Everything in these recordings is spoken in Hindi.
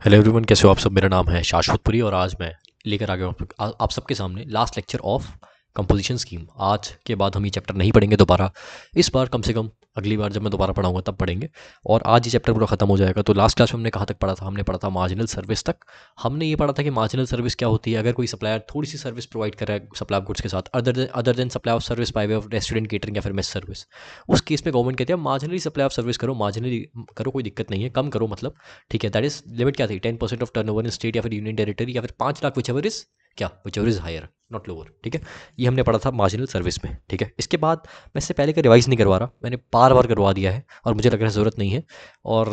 हेलो एवरीवन, कैसे हो आप सब। मेरा नाम है शाश्वतपुरी और आज मैं लेकर आ गया हूँ आप सबके सामने last lecture of composition scheme. आज के बाद हम ये चैप्टर नहीं पढ़ेंगे दोबारा। इस बार कम से कम अगली बार जब मैं दोबारा पढ़ाऊंगा तब पढ़ेंगे। और आज ये चैप्टर पूरा खत्म हो जाएगा। तो लास्ट क्लास में हमने कहाँ तक पढ़ा था? हमने पढ़ा था मार्जिनल सर्विस तक। हमने ये पढ़ा था कि मार्जिनल सर्विस क्या होती है। अगर कोई सप्लायर थोड़ी सी सर्विस प्रोवाइड कर रहा है सप्लाई ऑफ गुड्स के साथ, other than supply of service by way of restaurant catering या फिर मेस सर्विस, उस केस में गवर्नमेंट कहती है मार्जिनली सप्लाई ऑफ सर्विस करो, मार्जिनली करो, कोई दिक्कत नहीं है, कम करो मतलब। ठीक है, दैट इज लिमिट क्या थी? 10% ऑफ टर्नओवर इन स्टेट या फिर यूनियन टेरिटरी या फिर 5 लाख, विच एवर इज क्या, whichever is higher not lower. ठीक है, ये हमने पढ़ा था मार्जिनल सर्विस में। ठीक है, इसके बाद मैं इससे पहले का रिवाइज नहीं करवा रहा, मैंने बार बार करवा दिया है और मुझे लग रहा है ज़रूरत नहीं है। और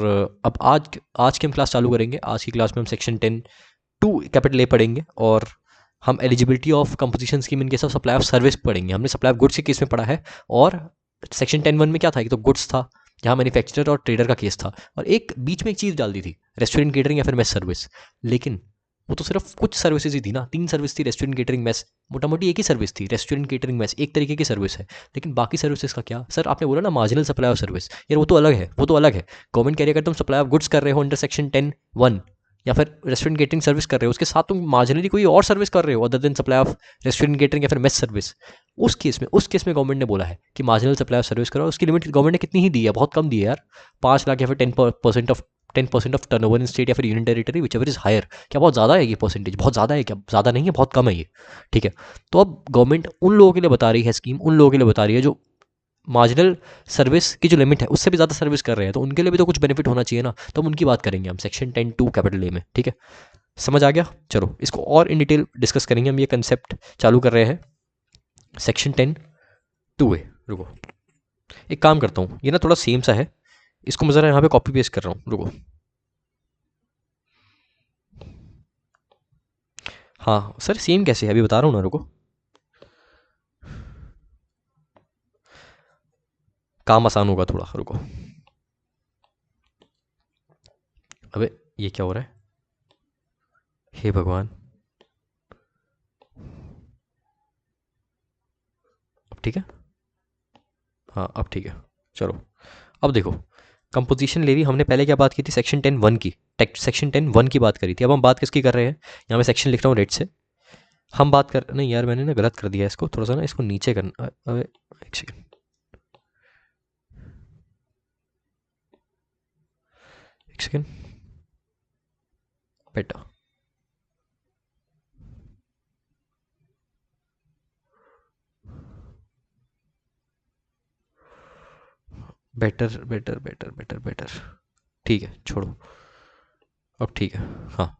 अब आज की हम क्लास चालू करेंगे। आज की क्लास में हम सेक्शन 10(2) कैपिटल ए पढ़ेंगे और हम eligibility of composition scheme in case of supply of service पढ़ेंगे। हमने सप्लाई ऑफ गुड्स के केस में पढ़ा है और सेक्शन 10(1) में क्या था कि तो गुड्स था, जहाँ मैन्युफैक्चरर और ट्रेडर का केस था, और एक बीच में एक चीज़ डाल दी थी, रेस्टोरेंट केटरिंग या फिर मेस सर्विस। लेकिन वो तो सिर्फ कुछ सर्विसेज ही थी ना, 3 सर्विस थी, रेस्टोरेंट केटरिंग मेस। मोटा मोटी एक ही सर्विस थी, रेस्टोरेंट केटरिंग मेस एक तरीके की सर्विस है। लेकिन बाकी सर्विसेज का क्या? सर आपने बोला ना मार्जिनल सप्लाई ऑफ सर्विस, यार वो तो अलग है, वो तो अलग है। गवर्नमेंट कह रही है अगर तुम सप्लाई ऑफ गुड्स कर रहे हो अंडर सेक्शन 10(1) या फिर रेस्टोरेंट केटरिंग सर्विस कर रहे हो, उसके साथ तुम मार्जिनली कोई और सर्विस कर रहे हो other than supply of restaurant catering या फिर मेस सर्विस, उस केस में गवर्नमेंट ने बोला है कि मार्जिनल सप्लाई ऑफ सर्विस करो। उसकी लिमिट गवर्नमेंट ने कितनी ही दी है, बहुत कम दी है यार, 5 लाख या फिर 10% ऑफ टर्नओवर इन स्टेट या फिर union territory whichever is higher. क्या बहुत ज़्यादा है ये परसेंटेज? बहुत ज़्यादा है क्या? ज़्यादा नहीं है, बहुत कम है ये। ठीक है, तो अब गवर्नमेंट उन लोगों के लिए बता रही है स्कीम, उन लोगों के लिए बता रही है जो मार्जिनल सर्विस की जो लिमिट है उससे भी ज़्यादा सर्विस कर रहे हैं, तो उनके लिए भी तो कुछ बेनिफिट होना चाहिए ना। तो हम उनकी बात करेंगे हम सेक्शन 10(2) कैपिटल ए में। ठीक है, समझ आ गया? चलो इसको और इन डिटेल डिस्कस करेंगे। हम ये कंसेप्ट चालू कर रहे हैं सेक्शन 10(2) ए। रुको, एक काम करता हूँ, ये ना थोड़ा सेम सा है, इसको मैं ज़रा यहाँ पे कॉपी पेस्ट कर रहा हूँ। रुको, हाँ सर सेम कैसे है अभी बता रहा हूँ ना, रुको। काम आसान होगा थोड़ा, रुको। अबे ये क्या हो रहा है, हे भगवान। अब ठीक है, हाँ अब ठीक है। चलो अब देखो, कंपोजिशन ले रही हमने पहले क्या बात की थी? सेक्शन 10(1) की। सेक्शन 10(1) की बात करी थी। अब हम बात किसकी कर रहे हैं? यहाँ मैं सेक्शन लिख रहा हूँ रेड से। हम बात कर, नहीं यार मैंने ना गलत कर दिया इसको, थोड़ा सा ना इसको नीचे करना। अबे एक सेकेंड, एक सेकेंड, बेटा। Better better better better better, ठीक है छोड़ो, अब ठीक है। हाँ,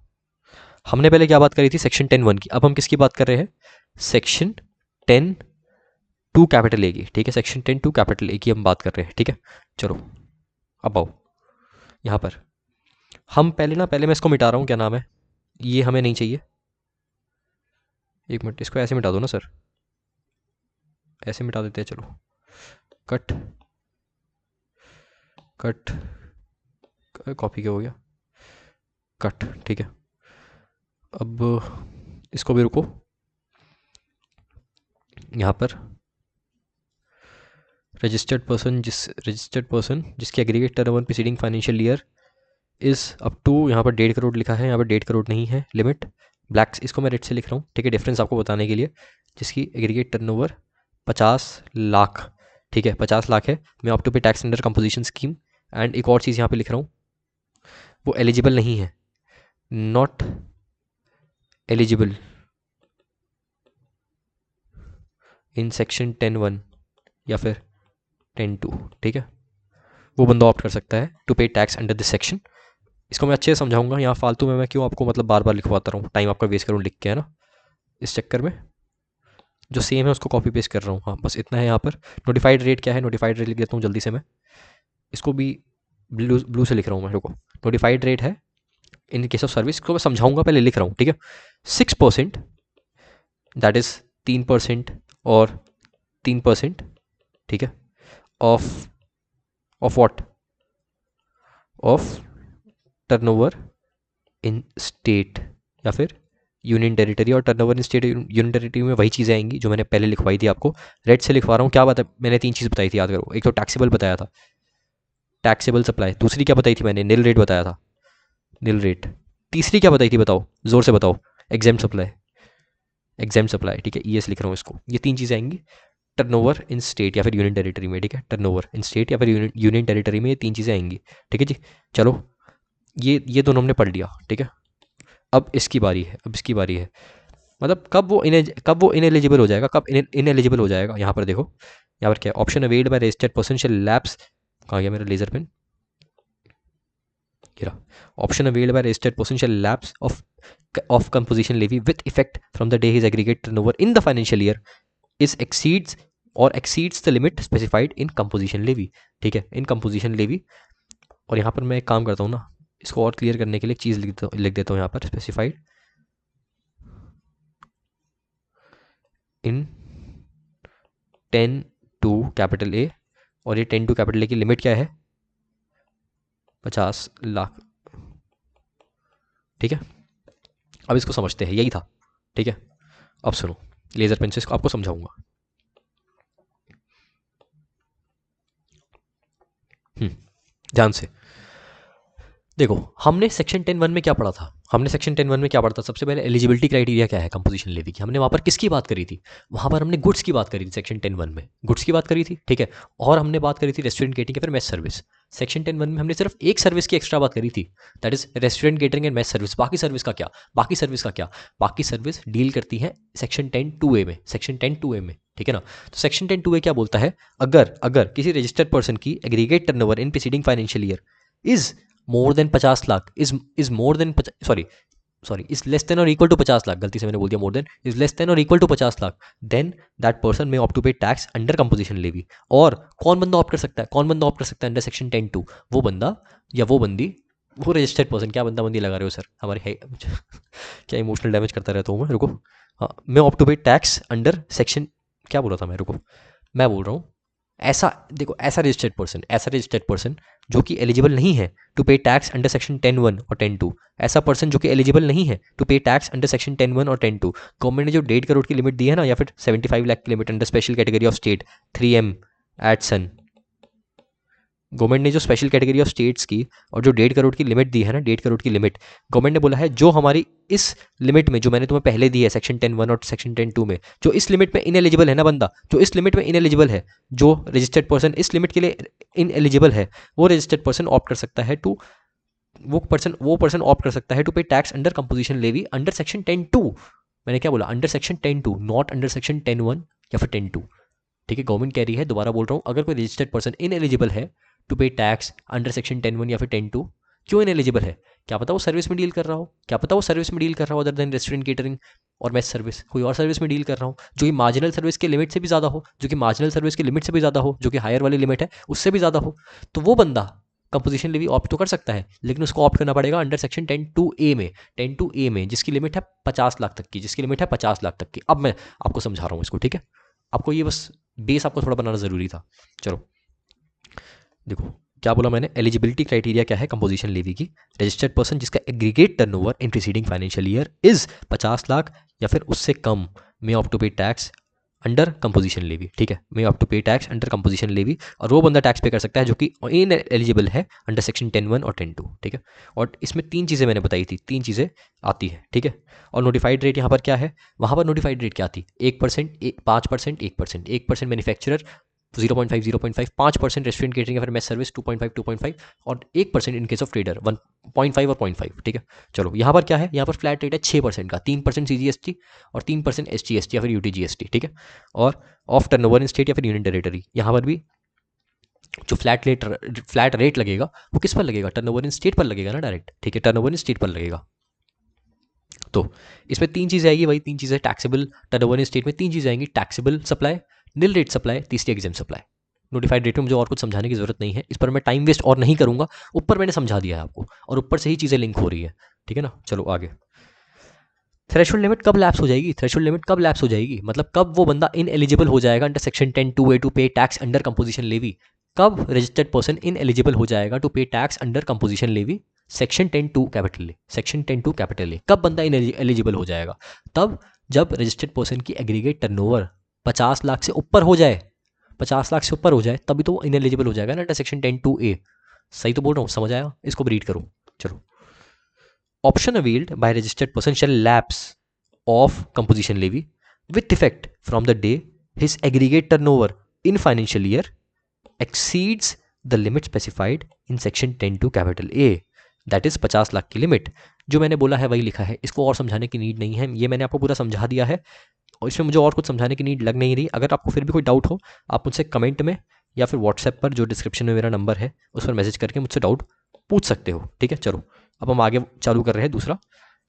हमने पहले क्या बात करी थी? सेक्शन 10(1) की। अब हम किसकी बात कर रहे हैं? सेक्शन 10(2) कैपिटल ए की। ठीक है, सेक्शन 10(2) कैपिटल ए की हम बात कर रहे हैं। ठीक है, चलो अब आओ यहाँ पर। हम पहले मैं इसको मिटा रहा हूँ, क्या नाम है, ये हमें नहीं चाहिए। एक मिनट, इसको ऐसे मिटा दो ना सर, ऐसे मिटा देते हैं। चलो कट कट, कॉपी क्या हो गया, कट। ठीक है, अब इसको भी रुको, यहाँ पर रजिस्टर्ड पर्सन जिसकी aggregate turnover preceding financial year is up to, यहाँ पर 1.5 करोड़ लिखा है, यहाँ पर 1.5 करोड़ नहीं है लिमिट। ब्लैक्स, इसको मैं रेड से लिख रहा हूँ। ठीक है, डिफरेंस आपको बताने के लिए। जिसकी एग्रीगेट टर्नओवर 50 लाख, ठीक है 50 लाख है, मैं up to pay tax under composition scheme. And एक और चीज़ यहाँ पे लिख रहा हूँ, वो एलिजिबल नहीं है, नॉट एलिजिबल इन सेक्शन 10(1) या फिर 10(2). ठीक है, वो बंदा ऑप्ट कर सकता है to pay tax under this section. इसको मैं अच्छे से समझाऊंगा, यहाँ फालतू में मैं क्यों आपको मतलब बार बार लिखवाता रहूँ, टाइम आपका वेस्ट करूँ लिख के, है ना। इस चक्कर में जो सेम है उसको कॉपी पेस्ट कर रहा हूँ। हाँ बस इतना है यहाँ पर। नोटिफाइड रेट क्या है? नोटिफाइड रेट लिख देता हूँ जल्दी से मैं, इसको भी ब्लू से लिख रहा हूँ मैं। रुको, नोटिफाइड रेट है इन केस ऑफ सर्विस, को मैं समझाऊंगा, पहले लिख रहा हूँ। ठीक है, 6%, दैट इज 3% और 3%। ठीक है, of what, of turnover in state या फिर यूनियन टेरिटरी। और turnover in state union territory में वही चीज़ें आएंगी जो मैंने पहले लिखवाई थी आपको। रेड से लिखवा रहा हूँ। क्या बात है, मैंने 3 चीज़ बताई थी, याद करो। एक तो टैक्सेबल बताया था, टैक्सेबल सप्लाई। दूसरी क्या बताई थी मैंने? नील रेट बताया था, नील रेट। तीसरी क्या बताई थी, बताओ जोर से बताओ। एग्जाम सप्लाई, एग्जाम सप्लाई, ठीक है, ईएस लिख रहा हूँ इसको। ये तीन चीज़ें आएंगी टर्नओवर इन स्टेट या फिर यूनियन टेरिटरी में, ठीक है, टर्नओवर इन स्टेट या फिर यूनियन टेरिटरी में ये तीन चीज़ें आएंगी, ठीक है जी। चलो ये दोनों हमने पढ़ लिया, ठीक है। अब इसकी बारी है, अब इसकी बारी है, मतलब कब वो इनएलिजिबल हो जाएगा, कब इनएलिजिबल हो जाएगा। यहाँ पर देखो, यहाँ पर क्या है, option availed by registered person shall lapse, कहाँ गया मेरा laser pen, option availed by registered person shall lapse of composition levy with effect from the day his aggregate turnover in the financial year is exceeds the limit specified in composition levy, ठीक है, in composition levy। और यहाँ पर मैं एक काम करता हूँ ना, इसको और क्लियर करने के लिए एक चीज़ लिख देता हूँ यहाँ पर, specified in 10 to capital A, और ये 10 to कैपिटल ए की लिमिट क्या है, 50 लाख, ठीक है। अब इसको समझते हैं, यही था, ठीक है। अब सुनो, लेजर पेन से इसको आपको समझाऊंगा। ध्यान से देखो, हमने सेक्शन 10(1) में क्या पढ़ा था, हमने सेक्शन 10(1) में क्या पढ़ा था, सबसे पहले एलिजिबिलिटी क्राइटेरिया क्या है कंपोजिशन लेवी की, हमने वहाँ पर किसकी बात करी थी, वहाँ पर हमने गुड्स की बात करी थी, सेक्शन 10(1) में गुड्स की बात करी थी, ठीक है। और हमने बात करी थी रेस्टोरेंट केटरिंग या फिर मेस सर्विस। सेक्शन 10(1) में हमने सिर्फ एक सर्विस की एक्स्ट्रा बात करी थी, that is restaurant catering and mess service. बाकी सर्विस का क्या, बाकी सर्विस का क्या, बाकी सर्विस डील करती है सेक्शन 10(2)(a) में, सेक्शन 10(2)(a) में, ठीक है ना। तो सेक्शन 10(2)(a) क्या बोलता है, अगर अगर किसी रजिस्टर्ड पर्सन की aggregate turnover in preceding financial year is more than 50 lakh, is more than, sorry is less than और इक्वल टू 50 लाख, गलती से मैंने बोल दिया more than, is less than और equal to 50 lakh, then that person may opt to pay tax under composition levy. और कौन बंदा ऑप्ट कर सकता है, कौन बंदा ऑप्ट कर सकता है अंडर सेक्शन 10(2)? वो बंदा या वो बंदी, वो रजिस्टर्ड पर्सन, क्या बंदा बंदी लगा रहे हो सर हमारे है क्या इमोशनल डैमेज करता रहता हूँ मैं, रुको। हाँ, मैं opt to pay tax under section, क्या बोल रहा था मैं, रुको, मैं बोल रहा हूँ ऐसा, देखो ऐसा रजिस्टर्ड पर्सन जो कि एलिजिबल नहीं है to pay tax under section 10(1) और 10(2), ऐसा पर्सन जो कि एलिजिबल नहीं है to pay tax under section 10(1) और 10(2), गवर्नमेंट ने जो 1.5 करोड़ की लिमिट दी है ना, या फिर 75 लाख की limit under special category of state 3M एटसन, गवर्नमेंट ने जो स्पेशल कैटेगरी ऑफ स्टेट्स की और जो 1.5 करोड़ की लिमिट दी है ना, 1.5 करोड़ की लिमिट, गवर्नमेंट ने बोला है जो हमारी इस लिमिट में, जो मैंने तुम्हें पहले दी है सेक्शन 10(1) और सेक्शन 10(2) में, जो इस लिमिट में इनएलिजिबल है ना बंदा, जो इस लिमिट में इनएलिजिबल है, जो रजिस्टर्ड पर्सन इस लिमिट के लिए इनएलिजिबल है, वो रजिस्टर्ड पर्सन ऑप्ट कर सकता है टू, वो पर्सन ऑप्ट कर सकता है to pay tax under composition levy under section 10(2). मैंने क्या बोला, under section 10(2), not under section 10(1) या फिर 10(2), ठीक है। गवर्नमेंट कह रही है, दोबारा बोल रहा हूँ, अगर कोई रजिस्टर्ड पर्सन इनएलिजिबल है to pay tax under section 10(1) या फिर 10(2), क्यों इनएलिजिबल है, क्या पता वो सर्विस में डील कर रहा हो, क्या पता वो सर्विस में डील कर रहा हो अदर देन रेस्टोरेंट केटरिंग और मेस सर्विस, कोई और सर्विस में डील कर रहा हो जो कि मार्जिनल सर्विस के लिमिट से भी ज़्यादा हो, जो कि मार्जिनल सर्विस के लिमिट से भी ज़्यादा हो, जो कि हायर वाली लिमिट है उससे भी ज़्यादा हो, तो वो बंदा कंपोजिशन लेवी ऑप्ट तो कर सकता है, लेकिन उसको ऑप्ट करना पड़ेगा अंडर सेक्शन 10(2)(a) में, 10(2)(a) में, जिसकी लिमिट है 50 लाख तक की, जिसकी लिमिट है 50 लाख तक की। अब मैं आपको समझा रहा हूँ इसको, ठीक है, आपको ये बस बेस आपको थोड़ा बनाना ज़रूरी था। चलो देखो, क्या बोला मैंने, एलिजिबिलिटी क्राइटेरिया क्या है कंपोजिशन लेवी की, रजिस्टर्ड पर्सन जिसका aggregate turnover in preceding financial year is 50 lakh या फिर उससे कम, मे opt to pay tax under composition levy, ठीक है, मे opt to pay tax under composition levy, और वो बंदा टैक्स पे कर सकता है जो कि इन एलिजिबल है अंडर सेक्शन 10(1) और 10(2), ठीक है। और इसमें तीन चीज़ें मैंने बताई थी, तीन चीज़ें आती है, ठीक है। और नोटिफाइड रेट यहाँ पर क्या है, वहाँ पर नोटिफाइड रेट क्या थी, 1%, 5%, 1%, 1% मैन्युफैक्चरर 0.5, 0.5, 5% रेस्टोरेंट केटरिंग या फिर मेस सर्विस 2.5, 2.5, और 1% इन केस ऑफ ट्रेडर 1.5 और 0.5, ठीक है। चलो यहाँ पर क्या है, यहाँ पर फ्लैट रेट है 6% का, 3% CGST और 3% SGST या फिर UTGST, ठीक है। और ऑफ टर्नओवर इन स्टेट या फिर यूनियन टेरिटरी, यहाँ पर भी जो फ्लैट रेट लगेगा वो किस पर लगेगा, टर्नओवर इन स्टेट पर लगेगा ना डायरेक्ट, ठीक है, टर्नओवर इन स्टेट पर लगेगा। तो इसमें तीन चीज़ें आएगी, वही तीन चीज़ें टैक्सेबल, टर्नओवर इन स्टेट में तीन चीज़ें आएंगी, taxable supply, nil rate supply, तीसरी एग्जाम सप्लाई। नोटिफाइड रेट में मुझे और कुछ समझाने की जरूरत नहीं है, इस पर मैं टाइम वेस्ट और नहीं करूंगा, ऊपर मैंने समझा दिया है आपको और ऊपर से ही चीज़ें लिंक हो रही है, ठीक है ना। चलो आगे, थ्रेशोल्ड लिमिट कब लैप्स हो जाएगी, थ्रेशोल्ड लिमिट कब लैप्स हो जाएगी, मतलब कब वो बंदा इन एलिजिबल हो जाएगा under section 10(2)(a) to pay tax under composition levy, कब रजिस्टर्ड पर्सन इन एलिजिबल हो जाएगा to pay tax under composition levy section 10(2) capital A, section 10(2) capital A, कब बंदा इन एलिजिबल हो जाएगा, तब जब रजिस्टर्ड पर्सन की एग्रीगेट टर्नओवर 50 लाख से ऊपर हो जाए, 50 लाख से ऊपर हो जाए तभी तो वो इनएलिजिबल हो जाएगा ना अंडर सेक्शन 10(2)(a। सही तो बोल रहा हूँ, समझ आया, इसको रीड करो। चलो option availed by registered person shall lapse of composition levy with effect from the day his aggregate turnover in financial year exceeds the limit specified in section 10 to capital A, that is 50 lakh की लिमिट। जो मैंने बोला है वही लिखा है, इसको और समझाने की नीड नहीं है, ये मैंने आपको पूरा समझा दिया है और इसमें मुझे और कुछ समझाने की नीड लग नहीं रही। अगर आपको फिर भी कोई डाउट हो आप मुझसे कमेंट में या फिर व्हाट्सएप पर जो डिस्क्रिप्शन में मेरा नंबर है उस पर मैसेज करके मुझसे डाउट पूछ सकते हो, ठीक है। चलो अब हम आगे चालू कर रहे हैं दूसरा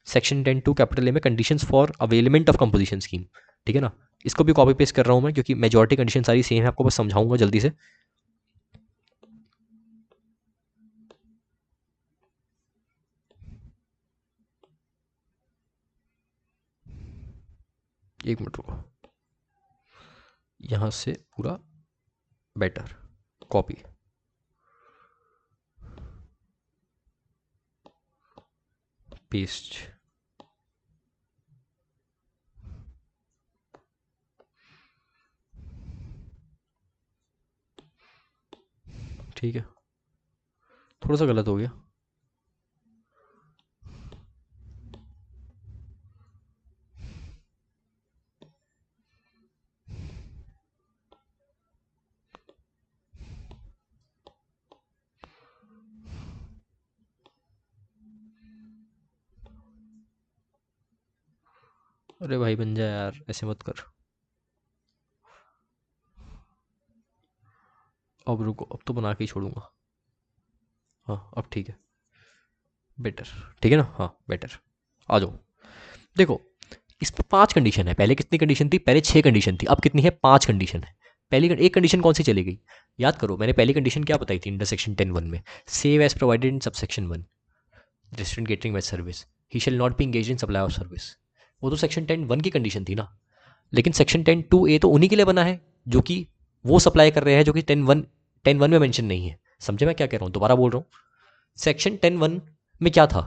सेक्शन 10 टू कैपिटल ए में conditions for availment of composition scheme, ठीक है ना। इसको भी कॉपी पेस्ट कर रहा हूँ मैं क्योंकि मेजॉरिटी कंडीशन सारी सेम है, आपको बस समझाऊंगा जल्दी से। एक मिनट रुको, यहाँ से पूरा बेटर कॉपी, पेस्ट, ठीक है। थोड़ा सा गलत हो गया, अरे भाई बन जा यार, ऐसे मत कर। अब रुको, अब तो बना के ही छोड़ूंगा। हाँ अब ठीक है, बेटर, ठीक है ना, हाँ बेटर। आ जाओ, देखो इसमें 5 कंडीशन है, पहले कितनी कंडीशन थी, पहले 6 कंडीशन थी, अब कितनी है, 5 कंडीशन है। पहली एक कंडीशन कौन सी चली गई, याद करो मैंने पहली कंडीशन क्या बताई थी अंडर सेक्शन 10(1) में, save as provided in subsection 1 restaurant catering wage service he shall not be engage in supply of service. वो तो सेक्शन 10(1) की कंडीशन थी ना, लेकिन सेक्शन 10(2)(a) तो उन्हीं के लिए बना है जो कि वो सप्लाई कर रहे हैं जो कि 10(1) में मेंशन नहीं है। समझे मैं क्या कह रहा हूँ, दोबारा बोल रहा हूँ। सेक्शन 10(1) में क्या था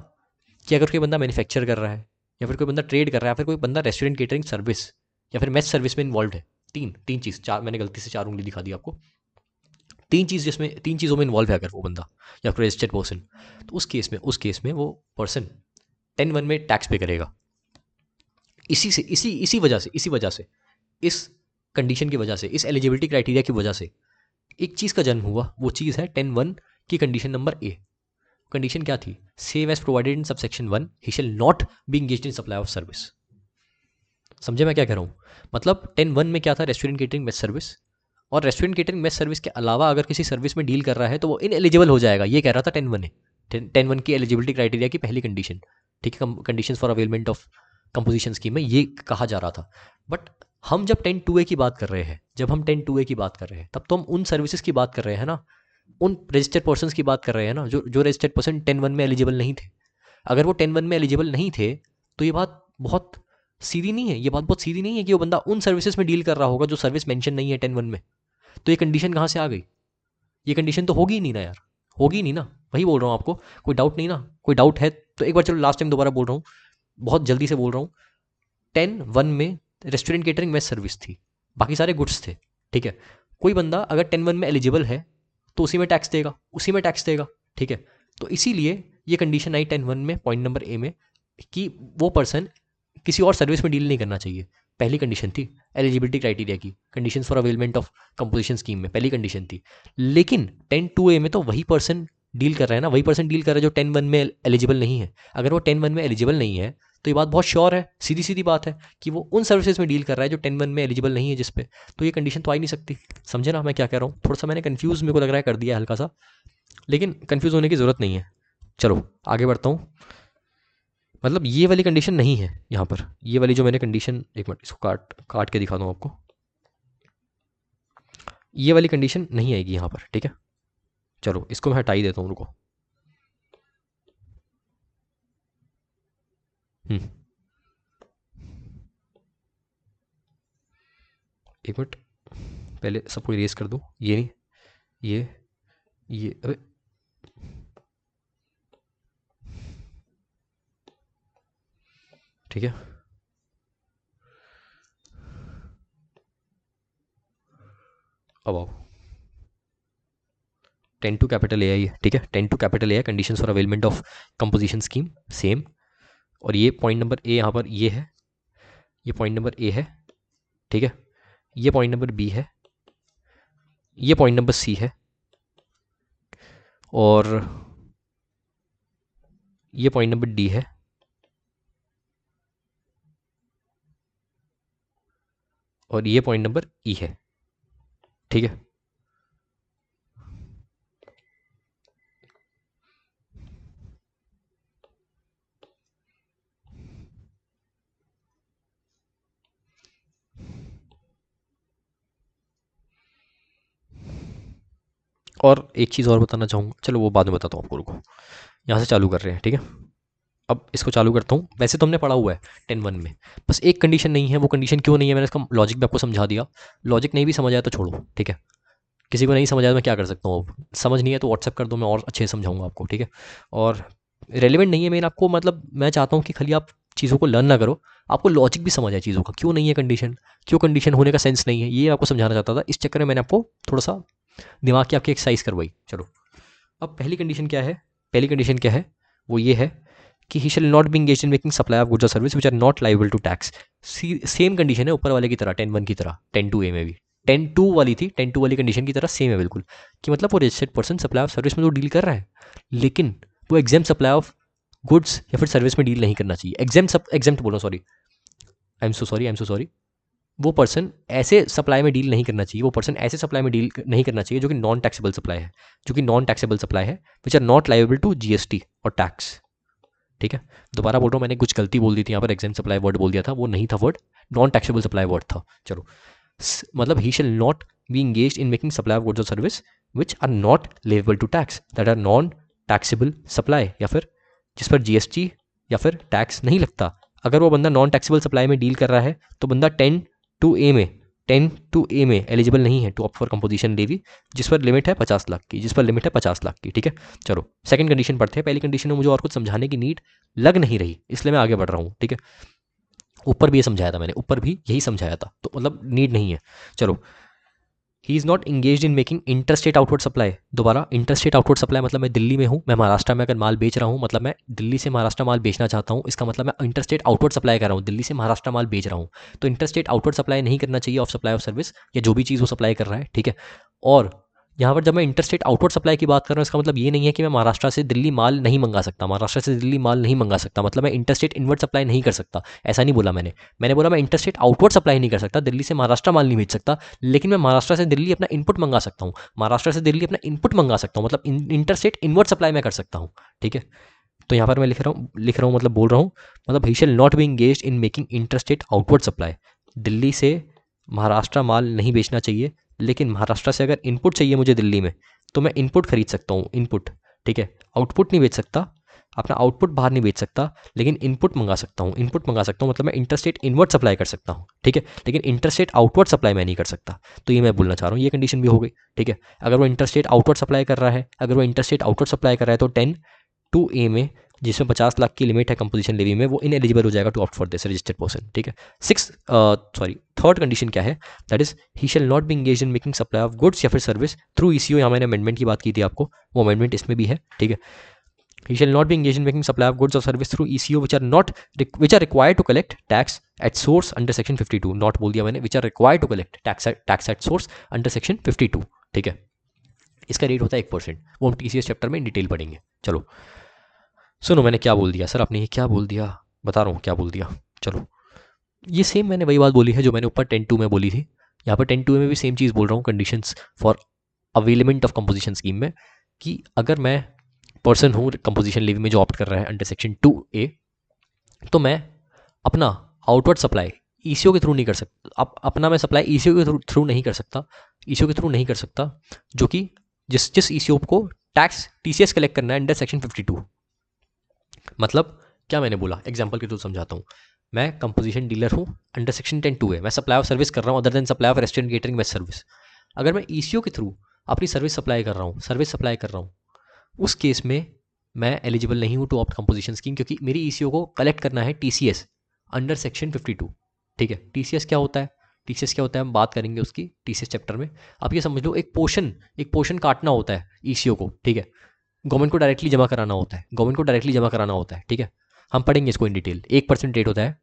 कि अगर कोई बंदा मैन्युफैक्चर कर रहा है या फिर कोई बंदा ट्रेड कर रहा है या फिर कोई बंदा रेस्टोरेंट केटरिंग सर्विस या फिर मेस सर्विस में इन्वॉल्व है, तीन तीन चीज़, चार मैंने गलती से 4 उंगली दिखा दी आपको, तीन चीज़ जिसमें 3 चीज़ों में इन्वॉल्व है अगर वो बंदा या फिर रजिस्टर्ड पर्सन, तो उस केस में वो पर्सन 10(1) में टैक्स पे करेगा। इसी वजह से इस कंडीशन की वजह से, इस एलिजिबिलिटी क्राइटेरिया की वजह से एक चीज़ का जन्म हुआ, वो चीज़ है 10(1) की कंडीशन नंबर ए। कंडीशन क्या थी, save as provided in subsection 1 he shall not be engaged in supply of service. समझे मैं क्या कह रहा हूँ, मतलब 10(1) में क्या था, रेस्टोरेंट केटरिंग मेस सर्विस, और रेस्टोरेंट केटरिंग मेस सर्विस के अलावा अगर किसी सर्विस में डील कर रहा है तो वो इन एलिजिबल हो जाएगा, ये कह रहा था 10(1) है। 10(1) की एलिजिबिलिटी क्राइटेरिया की पहली कंडीशन, ठीक है, condition for availment of composition scheme में ये कहा जा रहा था। बट हम जब 10(2)(a) की बात कर रहे हैं, जब हम 10(2)(a) की बात कर रहे हैं तब तो हम उन सर्विसेज की बात कर रहे हैं ना, उन रजिस्टर्ड पर्सन की बात कर रहे हैं ना जो रजिस्टर्ड पर्सन 10(1) में एलिजिबल नहीं थे। अगर वो 10(1) में एलिजिबल नहीं थे तो ये बात बहुत सीधी नहीं है, ये बात बहुत सीधी नहीं है कि वो बंदा उन सर्विसेज में डील कर रहा होगा जो सर्विस मेंशन नहीं है 10(1) में। तो ये कंडीशन कहाँ से आ गई, ये कंडीशन तो होगी ही नहीं ना यार, होगी ही नहीं ना, वही बोल रहा हूँ आपको। कोई डाउट नहीं ना, कोई डाउट है तो एक बार चलो लास्ट टाइम दोबारा बोल रहा हूँ, बहुत जल्दी से बोल रहा हूँ। 10(1) में रेस्टोरेंट केटरिंग मेस सर्विस थी, बाकी सारे गुड्स थे, ठीक है। कोई बंदा अगर 10(1) में एलिजिबल है तो उसी में टैक्स देगा, उसी में टैक्स देगा, ठीक है। तो इसीलिए ये कंडीशन आई 10(1) में पॉइंट नंबर ए में कि वो पर्सन किसी और सर्विस में डील नहीं करना चाहिए। पहली कंडीशन थी एलिजिबिलिटी क्राइटेरिया की, conditions for availment of composition scheme में पहली कंडीशन थी। लेकिन 10(2)(a) में तो वही पर्सन डील कर रहा है ना, वही पर्सन डील कर रहा है जो 10(1) में एलिजिबल नहीं है। अगर वो 10(1) में एलिजिबल नहीं है तो ये बात बहुत श्योर है, सीधी सीधी बात है कि वो उन सर्विसेज में डील कर रहा है जो 10(1) में एलिजिबल नहीं है जिस पे, तो ये कंडीशन तो आ ही नहीं सकती। समझे ना मैं क्या कह रहा हूँ, थोड़ा सा मैंने कंफ्यूज मेरे को लग रहा है कर दिया हल्का सा, लेकिन कंफ्यूज होने की जरूरत नहीं है। चलो आगे बढ़ता हूँ। मतलब ये वाली कंडीशन नहीं है यहाँ पर, ये वाली जो मैंने कंडीशन, एक मिनट इसको काट काट के दिखा दूँ आपको, ये वाली कंडीशन नहीं आएगी यहाँ पर, ठीक है। चलो इसको मैं हटा ही देता हूँ, रुको। हम्म, एक मिनट, पहले सबको इरेज कर दूँ, ये नहीं, ये अबे, ठीक है। अब आओ, 10 टू कैपिटल ए आई है, ठीक है, 10 two capital A I conditions for availment of composition scheme same. और ये पॉइंट नंबर ए यहाँ पर ये है, ये पॉइंट नंबर ए है, ठीक है, ये पॉइंट नंबर बी है, ये पॉइंट नंबर सी है, और ये पॉइंट नंबर डी है, और ये पॉइंट नंबर ई है, ठीक है। और एक चीज़ और बताना चाहूँगा, चलो वो बाद में बताता हूँ आपको, रुको। यहाँ से चालू कर रहे हैं, ठीक है। अब इसको चालू करता हूँ। वैसे तो हमने पढ़ा हुआ है 10-1 में, बस एक कंडीशन नहीं है। वो कंडीशन क्यों नहीं है, मैंने इसका लॉजिक भी आपको समझा दिया। लॉजिक नहीं भी समझ आया तो छोड़ो, ठीक है। किसी को नहीं समझ आया तो मैं क्या कर सकता हूँ, अब समझ नहीं है तो व्हाट्सअप कर दो, मैं और अच्छे से समझाऊंगा आपको, ठीक है। और रेलिवेंट नहीं है मेन आपको, मतलब मैं चाहता हूँ कि खाली आप चीज़ों को लर्न ना करो, आपको लॉजिक भी समझ आए चीज़ों का, क्यों नहीं है कंडीशन, क्यों कंडीशन होने का सेंस नहीं है, ये आपको समझाना चाहता था। इस चक्कर में मैंने आपको थोड़ा सा दिमाग की आपकी एक्सरसाइज करवाई। चलो, अब पहली कंडीशन क्या है, पहली कंडीशन क्या है, वो ये है कि he shall not be engaged in making supply of goods और service which are not liable to tax. Same condition है ऊपर वाले की तरह, 10-1 की तरह, 10-2 में भी 10-2 वाली थी, 10-2 वाली कंडीशन की तरह सेम है बिल्कुल। कि मतलब वो registered person supply of service में तो डील कर रहा है, लेकिन वो एग्जाम सप्लाई ऑफ गुड्स या फिर सर्विस में डील नहीं करना चाहिए। एग्जाम्प्ट बोलो, sorry, I am so sorry. वो पर्सन ऐसे सप्लाई में डील नहीं करना चाहिए, वो पर्सन ऐसे सप्लाई में डील नहीं करना चाहिए जो कि नॉन टैक्सेबल सप्लाई है, जो कि नॉन टैक्सेबल सप्लाई है, which are not liable to GST और टैक्स, ठीक है। दोबारा बोल रहा हूँ, मैंने कुछ गलती बोल दी थी यहाँ पर, एग्जाम सप्लाई वर्ड बोल दिया था, वो नहीं था word, non taxable supply word था। चलो, मतलब he shall not be engaged in making supply of goods और service which are not liable to tax, that are non taxable supply, या फिर जिस पर जीएसटी या फिर टैक्स नहीं लगता। अगर वो बंदा नॉन टैक्सेबल सप्लाई में डील कर रहा है तो बंदा 10-2 में एलिजिबल नहीं है to opt for composition levy, जिस पर लिमिट है 50 लाख की, जिस पर लिमिट है 50 लाख की, ठीक है। चलो, सेकंड कंडीशन पढ़ते हैं। पहली कंडीशन में मुझे और कुछ समझाने की नीड लग नहीं रही, इसलिए मैं आगे बढ़ रहा हूँ, ठीक है। ऊपर भी ये समझाया था मैंने, ऊपर भी यही समझाया था, तो मतलब नीड नहीं है। चलो, ही is not engage in making interstate outward supply. दोबारा, इंटरस्टेट आउटवर्ड सप्लाई मतलब मैं दिल्ली में हूँ, मैं महाराष्ट्र में अगर माल बेच रहा हूँ, मतलब मैं दिल्ली से महाराष्ट्र माल बेचना चाहता हूँ, इसका मतलब मैं इंटरस्टेट आउटवर्ड सप्लाई कर रहा हूँ, दिल्ली से महाराष्ट्र माल बेच रहा हूँ। तो इंटरस्टेट आउटवर्ड सप्लाई नहीं करना चाहिए ऑफ सप्लाई ऑफ सर्विस, या जो भी चीज़ वो सप्लाई कर रहा है, ठीक है। और यहाँ पर जब मैं इंटरस्टेट आउटवर्ड सप्लाई की बात कर रहा हूँ, इसका मतलब ये नहीं है कि मैं महाराष्ट्र से दिल्ली माल नहीं मंगा सकता, महाराष्ट्र से दिल्ली माल नहीं मंगा सकता, मतलब मैं इंटरस्टेट इनवर्ड सप्लाई नहीं कर सकता, ऐसा नहीं बोला मैंने। मैंने बोला मैं इंटरस्टेट आउटवर्ड सप्लाई नहीं कर सकता, दिल्ली से महाराष्ट्र माल नहीं भेज सकता, लेकिन मैं महाराष्ट्र से दिल्ली अपना इनपुट मंगा सकता हूँ, महाराष्ट्र से दिल्ली अपना इनपुट मंगा सकता हूँ, मतलब इंटरस्टेट इनवर्ड सप्लाई मैं कर सकता हूँ, ठीक है। तो यहाँ पर मैं लिख रहा हूँ मतलब बोल रहा हूँ, मतलब he shall not be engaged in making interstate outward supply. Delhi से महाराष्ट्र माल नहीं बेचना चाहिए, लेकिन महाराष्ट्र से अगर इनपुट चाहिए मुझे दिल्ली में, तो मैं इनपुट खरीद सकता हूँ, इनपुट, ठीक है। आउटपुट नहीं बेच सकता, अपना आउटपुट बाहर नहीं बेच सकता, लेकिन इनपुट मंगा सकता हूँ, इनपुट मंगा सकता हूँ, मतलब मैं इंटरस्टेट इनवर्ड सप्लाई कर सकता हूँ, ठीक है, लेकिन इंटरस्टेट आउटवर्ड सप्लाई मैं नहीं कर सकता। तो ये मैं बोलना चाह रहा हूँ, ये कंडीशन भी हो गई, ठीक है। अगर वो इंटरस्टेट आउटवर्ड सप्लाई कर रहा है, अगर वो इंटरस्टेट आउटवर्ड सप्लाई कर रहा है, तो 10-2 में, जिसमें 50 लाख की लिमिट है कंपोजिशन लेवी में, वो इनएलिजिबल हो जाएगा to opt for this registered person, ठीक है। थर्ड कंडीशन क्या है, that is he shall not be engage in making supply of goods या फिर सर्विस थ्रू ईसीओ। यहाँ मैंने अमेंडमेंट की बात की थी आपको, वो अमेंडमेंट इसमें भी है, ठीक है। He shall not be engaged in making supply of goods or service through ECO which are required to collect tax at source under section 52. Not बोल दिया मैंने, which are required to collect tax at source under section 52, ठीक है। इसका रेट होता है 1%, वो हम TCS चैप्टर में डिटेल पढ़ेंगे। चलो सुनो, मैंने क्या बोल दिया सर, आपने ये क्या बोल दिया, बता रहा हूँ क्या बोल दिया। चलो, ये सेम मैंने वही बात बोली है जो मैंने ऊपर 10-2 में बोली थी, यहाँ पर 10-2 में भी सेम चीज़ बोल रहा हूँ, conditions for availment of composition scheme में, कि अगर मैं पर्सन हूँ कंपोजिशन लेवी में जो ऑप्ट कर रहा है अंडर सेक्शन 2A, तो मैं अपना आउटवर्ड सप्लाई ईसीओ के थ्रू नहीं कर सकता, अपना मैं सप्लाई ईसीओ के थ्रू नहीं कर सकता, ईसीओ के थ्रू नहीं कर सकता, जो कि जिस ईसीओ को टैक्स टीसीएस कलेक्ट करना है अंडर सेक्शन 52। मतलब क्या मैंने बोला, एग्जाम्पल के थ्रू समझाता हूँ। मैं कंपोजिशन डीलर हूँ, अंडर सेक्शन 10-2 है, मैं सप्लाई ऑफ सर्विस कर रहा हूँ other than supply of restaurant catering wage service. अगर मैं ईसीओ के थ्रू अपनी सर्विस सप्लाई कर रहा हूँ, उस केस में मैं एलिजिबल नहीं हूँ टू ऑप्ट कंपोजिशन स्कीम, क्योंकि मेरी ईसीओ को कलेक्ट करना है टीसीएस अंडर सेक्शन 52, ठीक है। टीसीएस क्या होता है, TCS क्या होता है हम बात करेंगे उसकी TCS चैप्टर में। आप ये समझ लो एक पोर्शन काटना होता है ECO को, ठीक है। गवर्नमेंट को डायरेक्टली जमा कराना होता है, गवर्नमेंट को डायरेक्टली जमा कराना होता है, ठीक है। हम पढ़ेंगे इसको इन डिटेल। 1% रेट होता है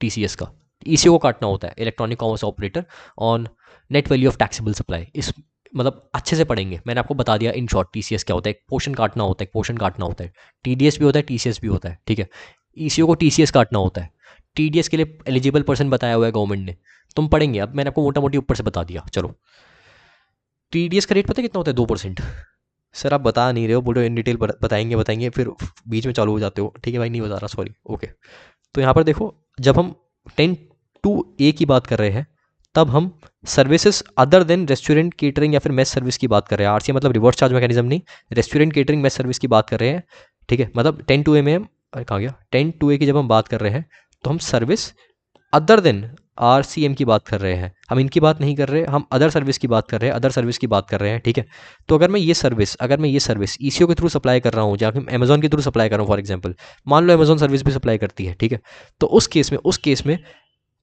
TCS का, ECO को काटना होता है, electronic commerce operator on net value of taxable supply. इस मतलब अच्छे से पढ़ेंगे, मैंने आपको बता दिया इन शॉर्ट। TCS क्या होता है, एक पोर्शन काटना होता है, एक पोर्शन काटना होता है। TDS भी होता है, TCS भी होता है, ठीक है। ECO को TCS काटना होता है। TDS के लिए एलिजिबल पर्सन बताया हुआ है गवर्नमेंट ने, तुम पढ़ेंगे। अब मैंने आपको मोटा मोटी ऊपर से बता दिया। चलो, TDS का रेट पता है कितना होता है? 2%। सर आप बता नहीं रहे हो, बोलो इन डिटेल बताएंगे फिर बीच में चालू हो जाते हो। ठीक है भाई, नहीं बता रहा, सॉरी, ओके। तो यहाँ पर देखो, जब हम 10(2)(a) की बात कर रहे हैं तब हम services other than restaurant catering या फिर मेस सर्विस की बात कर रहे हैं। RCM मतलब रिवर्स चार्ज मैकेनिज्म नहीं, रेस्टोरेंट केटरिंग मेस सर्विस की बात कर रहे हैं, ठीक है। मतलब 10(2)(a) में हम कहाँ गया, 10(2)(a) की जब हम बात कर रहे हैं तो हम सर्विस अदर देन RCM की बात कर रहे हैं, हम इनकी बात नहीं कर रहे, हम अदर सर्विस की बात कर रहे हैं, अदर सर्विस की बात कर रहे हैं, ठीक है। तो अगर मैं ये सर्विस ECO के थ्रू सप्लाई कर रहा हूँ, या फिर अमेजोन के थ्रू सप्लाई कर रहा हूँ फॉर एग्जांपल, मान लो अमेजोन सर्विस भी सप्लाई करती है, ठीक है। तो उस केस में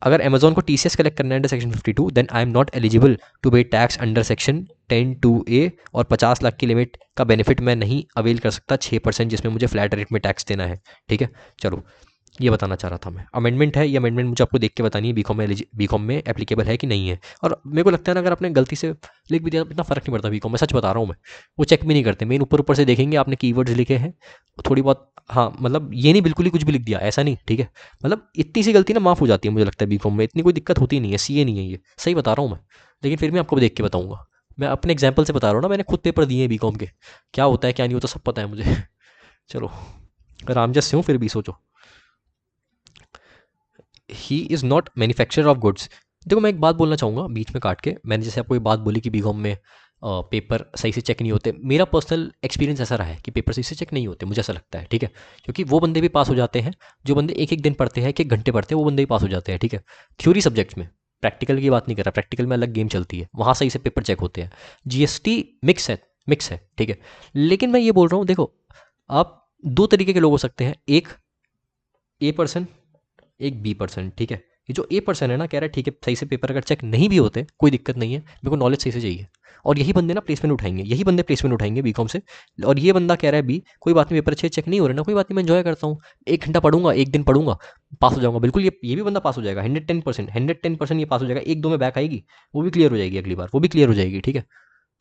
अगर अमेजोन को TCS कलेक्ट करना है under section 52, then I am not eligible to pay tax under section 10(2)(a), और 50 लाख की लिमिट का बेनिफिट मैं नहीं अवेल कर सकता 6%, जिसमें मुझे फ्लैट रेट में टैक्स देना है, ठीक है। चलो, ये बताना चाह रहा था मैं। अमेंडमेंट है, ये अमेंडमेंट मुझे आपको देख के बतानी है बीकॉम में एप्लीकेबल है कि नहीं है। और मेरे को लगता है ना, अगर आपने गलती से लिख भी दिया इतना फर्क नहीं पड़ता बीकॉम में, सच बता रहा हूँ मैं। वो चेक भी नहीं करते, मेन ऊपर से देखेंगे आपने कीवर्ड्स लिखे हैं थोड़ी बहुत, हाँ मतलब ये नहीं बिल्कुल ही कुछ भी लिख दिया, ऐसा नहीं, ठीक है। मतलब इतनी सी गलती ना माफ़ हो जाती है मुझे लगता है बीकॉम में, इतनी कोई दिक्कत होती नहीं है। CA नहीं है ये, सही बता रहा हूँ मैं, लेकिन फिर भी आपको देख के बताऊँगा। मैं अपने एग्जाम्पल से बता रहा हूँ ना, मैंने खुद पेपर दिए हैं बीकॉम के, क्या होता है क्या नहीं होता सब पता है मुझे। चलो, रामजस से हूँ फिर भी सोचो। ही is not manufacturer of goods. देखो, मैं एक बात बोलना चाहूँगा बीच में काट के, मैंने जैसे आपको ये बात बोली कि बीकॉम में पेपर सही से चेक नहीं होते। मेरा पर्सनल एक्सपीरियंस ऐसा रहा है कि पेपर सही से चेक नहीं होते, मुझे ऐसा लगता है, ठीक है। क्योंकि वो बंदे भी पास हो जाते हैं जो बंदे एक दिन पढ़ते हैं, 1 घंटे पढ़ते हैं, वो बंदे भी पास हो जाते हैं, ठीक है। थ्योरी सब्जेक्ट्स में, प्रैक्टिकल की बात नहीं कर रहा, प्रैक्टिकल में अलग गेम चलती है, वहाँ सही से पेपर चेक होते हैं। GST मिक्स है, ठीक है। लेकिन मैं ये बोल रहा हूँ, देखो आप 2 तरीके के लोग हो सकते हैं, एक A%, एक B%, ठीक है। ये जो A% है ना, कह रहा है ठीक है सही से पेपर अगर चेक नहीं भी होते कोई दिक्कत नहीं है, मेरे को नॉलेज सही से चाहिए, और यही बंदे ना प्लेसमेंट उठाएंगे, यही बंदे प्लेसमेंट उठाएंगे बीकॉम से। और ये बंदा कह रहा है B, कोई बात नहीं पेपर अच्छे चेक नहीं हो रहे ना, कोई बात नहीं, मैं एंजॉय करता हूँ, 1 घंटा पढ़ूंगा, 1 दिन पढ़ूंगा, पास हो जाऊंगा, बिल्कुल ये भी बंदा पास हो जाएगा, 110% ये पास हो जाएगा। 1-2 में बैक आएगी, वो भी क्लियर हो जाएगी, अगली बार वो भी क्लियर हो जाएगी, ठीक है।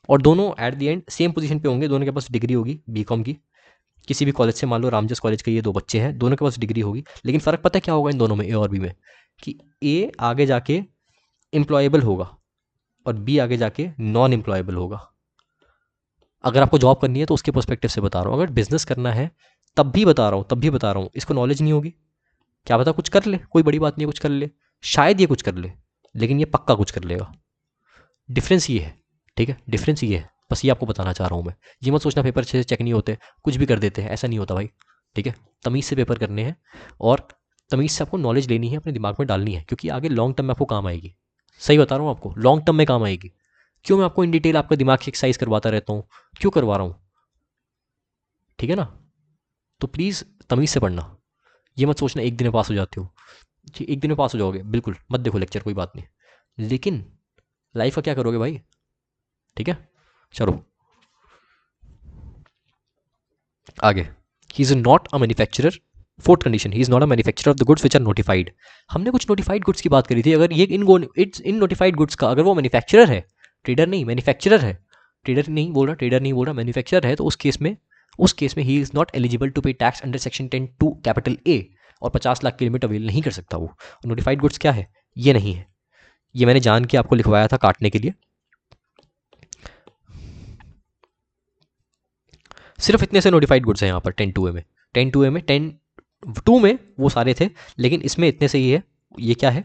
और दोनों eight the and same position पे होंगे, दोनों के पास डिग्री होगी बीकॉम की, किसी भी कॉलेज से, मान लो रामजस कॉलेज के ये 2 बच्चे हैं, दोनों के पास डिग्री होगी। लेकिन फ़र्क पता है क्या होगा इन दोनों में, A और B में, कि A आगे जाके एम्प्लॉयबल होगा और B आगे जाके नॉन एम्प्लॉयबल होगा। अगर आपको जॉब करनी है तो उसके पर्सपेक्टिव से बता रहा हूँ, अगर बिजनेस करना है तब भी बता रहा हूँ, इसको नॉलेज नहीं होगी, क्या पता कुछ कर ले, कोई बड़ी बात नहीं है, कुछ कर ले, शायद ये कुछ कर ले, लेकिन ये पक्का कुछ कर लेगा। डिफरेंस ये है, ठीक है, डिफरेंस ये है, बस ये आपको बताना चाह रहा हूँ मैं। ये मत सोचना पेपर अच्छे से चेक नहीं होते, कुछ भी कर देते हैं, ऐसा नहीं होता भाई, ठीक है। तमीज़ से पेपर करने हैं और तमीज़ से आपको नॉलेज लेनी है, अपने दिमाग में डालनी है, क्योंकि आगे लॉन्ग टर्म में आपको काम आएगी। सही बता रहा हूँ आपको, लॉन्ग टर्म में काम आएगी। क्यों मैं आपको इन डिटेल आपका दिमाग की एक्सरसाइज करवाता रहता हूँ, क्यों करवा रहा हूँ, ठीक है ना। तो प्लीज़ तमीज़ से पढ़ना, ये मत सोचना 1 दिन में पास हो जाते हो, 1 दिन में पास हो जाओगे, बिल्कुल मत देखो लेक्चर, कोई बात नहीं, लेकिन लाइफ का क्या करोगे भाई, ठीक है। चलो आगे, he is not a manufacturer. 4th condition, he is not a manufacturer of the goods which are notified. हमने कुछ नोटिफाइड गुड्स की बात करी थी, अगर ये इन नोटिफाइड गुड्स का अगर वो मैन्युफैक्चरर है, ट्रेडर नहीं, मैन्युफैक्चरर है, ट्रेडर नहीं बोल रहा, मैन्युफैक्चरर है, तो उस केस में he is not eligible to pay tax under section 10(2)(a), और 50 लाख की लिमिट अवेल नहीं कर सकता वो। नोटिफाइड गुड्स क्या है, ये नहीं है, ये मैंने जान के आपको लिखवाया था काटने के लिए। सिर्फ इतने से नोटिफाइड गुड्स हैं यहाँ पर 10(2)(a) में, 10(2)(a) में वो सारे थे, लेकिन इसमें इतने से ही है। ये क्या है,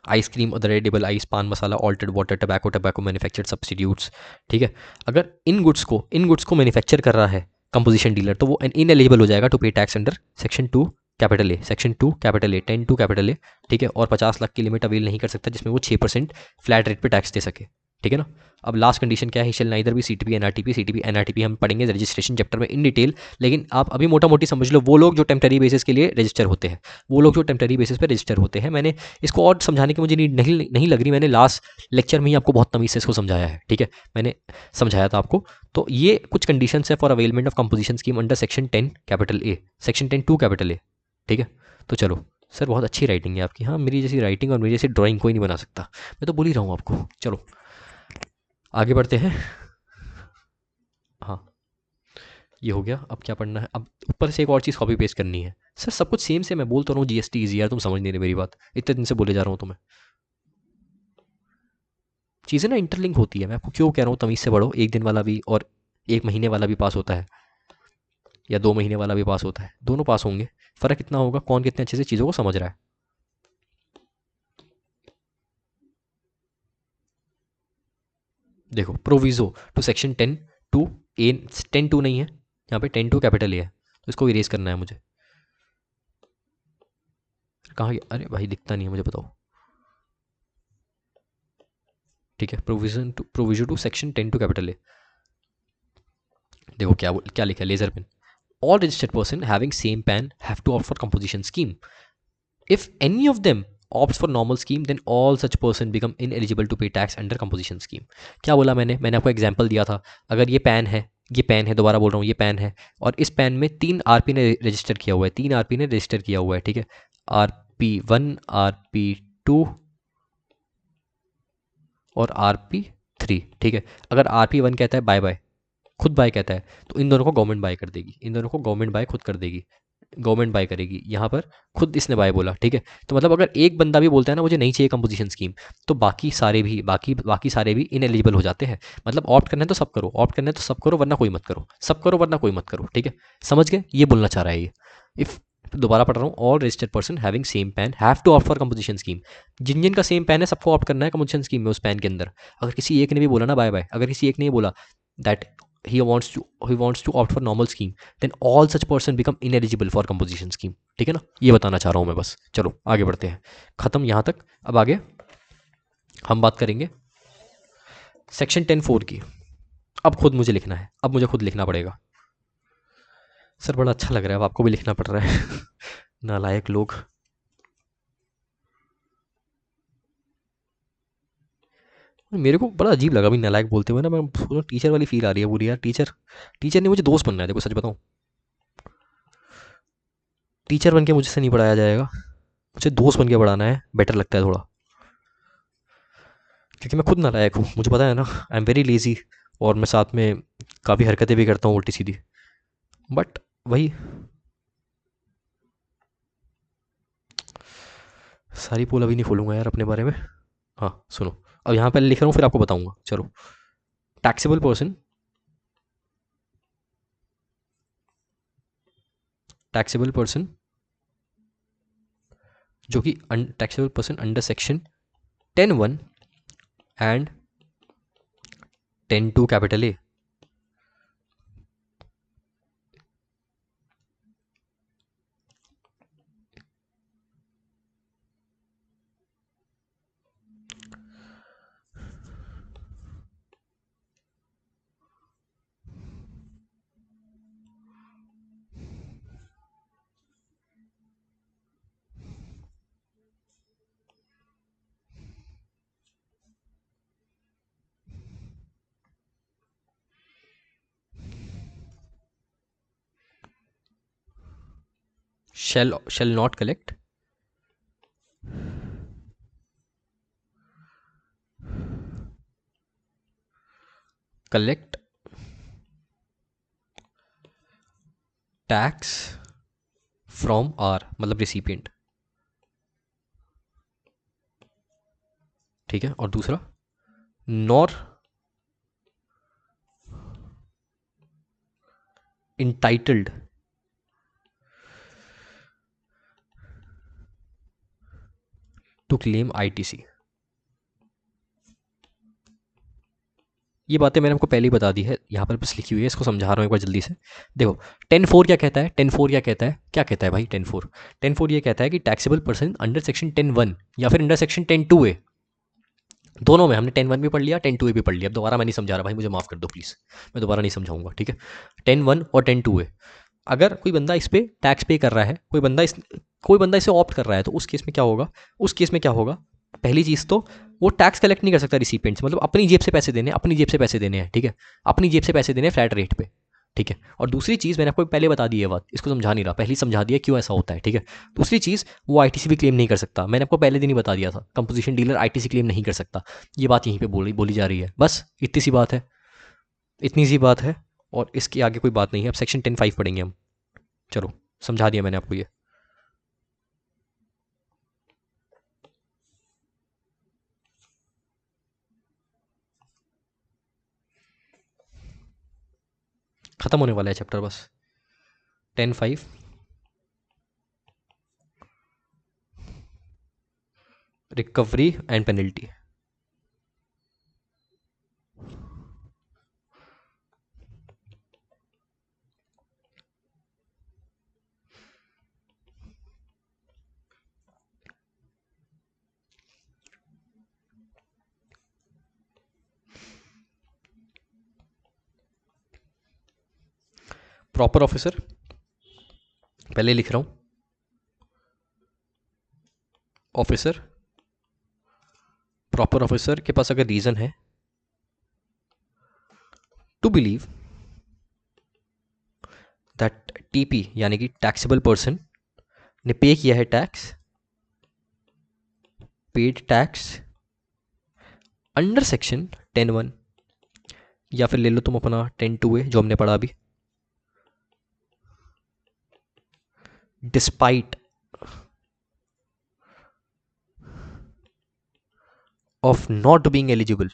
ice cream, other edible ice, pan masala, altered water, tobacco manufactured substitutes, ठीक है। अगर इन गुड्स को मैन्युफैक्चर कर रहा है कंपोजिशन डीलर, तो वो इनएलिजिबल हो जाएगा to pay tax under section 2(A), section 2(A), 10(2)(A), ठीक है। और 50 लाख की लिमिट अवेल नहीं कर सकता, जिसमें वो 6% फ्लैट रेट पे टैक्स दे सके, ठीक है ना। अब लास्ट कंडीशन क्या है, शेल नाइदर भी सीटीपी एनआरटीपी हम पढ़ेंगे रजिस्ट्रेशन चैप्टर में इन डिटेल, लेकिन आप अभी मोटा मोटी समझ लो वो लोग जो टेम्पररी बेसिस के लिए रजिस्टर होते हैं, वो लोग जो टेम्पररी बेसिस पे रजिस्टर होते हैं। मैंने इसको और समझाने की मुझे नीड नहीं लग रही, मैंने लास्ट लेक्चर में ही आपको बहुत तमीज़ से इसको समझाया है, ठीक है, मैंने समझाया था आपको। तो ये कुछ कंडीशन है for availment of composition scheme under section 10 capital A, section 10(2) capital ए, ठीक है। तो चलो सर बहुत अच्छी राइटिंग है आपकी, हाँ मेरी जैसी राइटिंग और मेरी जैसी ड्राइंग कोई नहीं बना सकता, मैं तो बोल ही रहा हूँ आपको। चलो आगे बढ़ते हैं। हाँ ये हो गया, अब क्या पढ़ना है, अब ऊपर से एक और चीज़ कॉपी पेस्ट करनी है। सर सब कुछ सेम से मैं बोल तो रहा हूँ, जीएसटी ईजी यार, तुम समझ नहीं रहे मेरी बात, इतने दिन से बोले जा रहा हूँ तुम्हें। चीज़ें ना इंटरलिंक होती है, मैं आपको क्यों कह रहा हूँ तमीज़ से पढ़ो, एक दिन वाला भी और एक महीने वाला भी पास होता है, या 2 महीने वाला भी पास होता है, दोनों पास होंगे। फ़र्क इतना होगा कौन कितने अच्छे से चीज़ों को समझ रहा है। देखो प्रोविज़ो टू सेक्शन 10(2) ए, 10(2) नहीं है यहाँ पे, 10(2) कैपिटल ए है, तो इसको इरेज करना है मुझे। कहाँ गया, अरे भाई दिखता नहीं है मुझे, बताओ। ठीक है, provision to section 10(2) capital A. देखो क्या क्या लिखा है, laser pen, all registered person having same PAN have to opt for composition scheme. If any of them opts for normal scheme, then all such person become ineligible to pay tax under composition scheme. क्या बोला मैंने आपको एग्जांपल दिया था, अगर ये पैन है, ये पैन है, दोबारा बोल रहा हूँ, ये पैन है और इस पैन में 3 आरपी ने रजिस्टर किया हुआ है, 3 आरपी ने रजिस्टर किया हुआ है, ठीक है, RP1, RP2 और RP3, ठीक है। अगर RP1 कहता है बाय बाय, खुद बाय कहता है, तो इन दोनों को गवर्नमेंट बाय कर देगी, इन दोनों को गवर्नमेंट बाय खुद कर देगी, गवर्नमेंट बाय करेगी। यहाँ पर खुद इसने बाय बोला, ठीक है। तो मतलब अगर एक बंदा भी बोलता है ना मुझे नहीं चाहिए कंपोजिशन स्कीम, तो बाकी सारे भी बाकी सारे भी इनएलिजिबल हो जाते हैं। मतलब ऑप्ट करना है तो सब करो, ऑप्ट करना है तो सब करो, वरना कोई मत करो, सब करो वरना कोई मत करो, ठीक है। समझ गए, ये बोलना चाह रहा है ये। इफ दोबारा पढ़ रहा हूँ, all registered person having same PAN have to opt for composition scheme. जिन जिन का सेम पैन है सबको ऑप्ट करना है कंपोजिशन स्कीम में, उस पैन के अंदर। अगर किसी एक ने भी बोला ना बाय बाय, अगर किसी एक ने बोला that he wants to opt for normal scheme, then all such person become ineligible for composition scheme, ठीक है ना, ये बताना चाह रहा हूँ मैं बस। चलो आगे बढ़ते हैं, खत्म यहाँ तक। अब आगे हम बात करेंगे सेक्शन 10(4) की। अब खुद मुझे लिखना है, अब मुझे खुद लिखना पड़ेगा। सर बड़ा अच्छा लग रहा है, अब आपको भी लिखना पड़ रहा है नालायक लोग। मेरे को बड़ा अजीब लगा अभी नालायक बोलते हुए ना, मैं टीचर वाली फील आ रही है पूरी यार। टीचर ने मुझे दोस्त बनना है, देखो सच बताऊँ, टीचर बन के मुझसे नहीं पढ़ाया जाएगा, मुझे दोस्त बन के पढ़ाना है, बेटर लगता है थोड़ा, क्योंकि मैं खुद नालायक हूँ, मुझे पता है ना, आई एम वेरी लेजी, और मैं साथ में काफ़ी हरकतें भी करता हूँ उल्टी सीधी, बट वही सारी पोल अभी नहीं खोलूँगा यार अपने बारे में। हाँ सुनो, अब यहाँ पहले लिख रहा हूँ फिर आपको बताऊँगा। चलो, टैक्सेबल पर्सन, टैक्सेबल पर्सन जो कि taxable person under section 10(1) and 10(2) capital A, shall not collect tax from R, मतलब रिसिपिएंट, ठीक है। और दूसरा, nor entitled to claim ITC. ये बातें मैंने आपको पहले ही बता दी है, यहाँ पर बस लिखी हुई है, इसको समझा रहा हूँ एक बार जल्दी से। देखो 10(4) क्या कहता है, 10(4) क्या कहता है, क्या कहता है भाई 10(4) ये कहता है कि टैक्सेबल पर्सन अंडर सेक्शन 10(1) या फिर अंडर सेक्शन 10(2) दोनों में हमने 10(1) भी पढ़ लिया, 10(2)(a) भी पढ़ लिया। अब दोबारा मैं नहीं समझा रहा भाई, मुझे माफ़ कर दो प्लीज़, मैं दोबारा नहीं समझाऊंगा, ठीक है। 10(1) और 10(2)(a), अगर कोई बंदा इस पे टैक्स पे कर रहा है, कोई बंदा इसे ऑप्ट कर रहा है, तो उस केस में क्या होगा? उस केस में क्या होगा? पहली चीज़ तो वो टैक्स कलेक्ट नहीं कर सकता रिसिपिएंट से, मतलब अपनी जेब से पैसे देने, अपनी जेब से पैसे देने हैं, ठीक है। अपनी जेब से पैसे देने फ्लैट रेट पे, ठीक है। और दूसरी चीज़ मैंने आपको पहले बता दी है बात, इसको समझा नहीं रहा, पहले ही समझा दिया क्यों ऐसा होता है, ठीक है। दूसरी चीज़, वो आईटीसी भी क्लेम नहीं कर सकता, मैंने आपको पहले दिन ही बता दिया था, कंपोजिशन डीलर आईटीसी क्लेम नहीं कर सकता। ये बात यहीं पे बोली बोली जा रही है, बस इतनी सी बात है, इतनी सी बात है। और इसके आगे कोई बात नहीं है। अब सेक्शन 10(5) पढ़ेंगे हम। चलो, समझा दिया मैंने आपको ये। खत्म होने वाला है चैप्टर बस। 10(5) recovery and penalty. Proper officer, पहले लिख रहा हूं, ऑफिसर, प्रॉपर ऑफिसर के पास अगर रीजन है टू बिलीव दैट टीपी यानी कि टैक्सेबल पर्सन ने पे किया है tax, paid tax under section 10(1), या फिर ले लो तुम अपना 10(2)(a) जो हमने पढ़ा अभी, despite of not being eligible.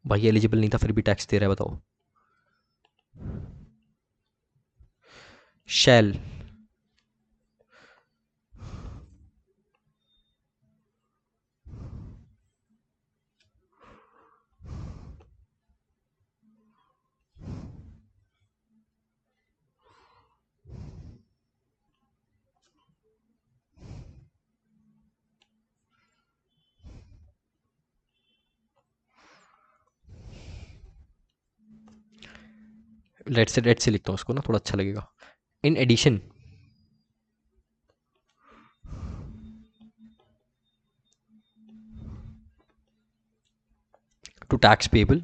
भाई एलिजिबल नहीं था फिर भी टैक्स दे रहा है, बताओ। शैल लेट से लिखता हूँ उसको ना, थोड़ा अच्छा लगेगा। In addition to tax payable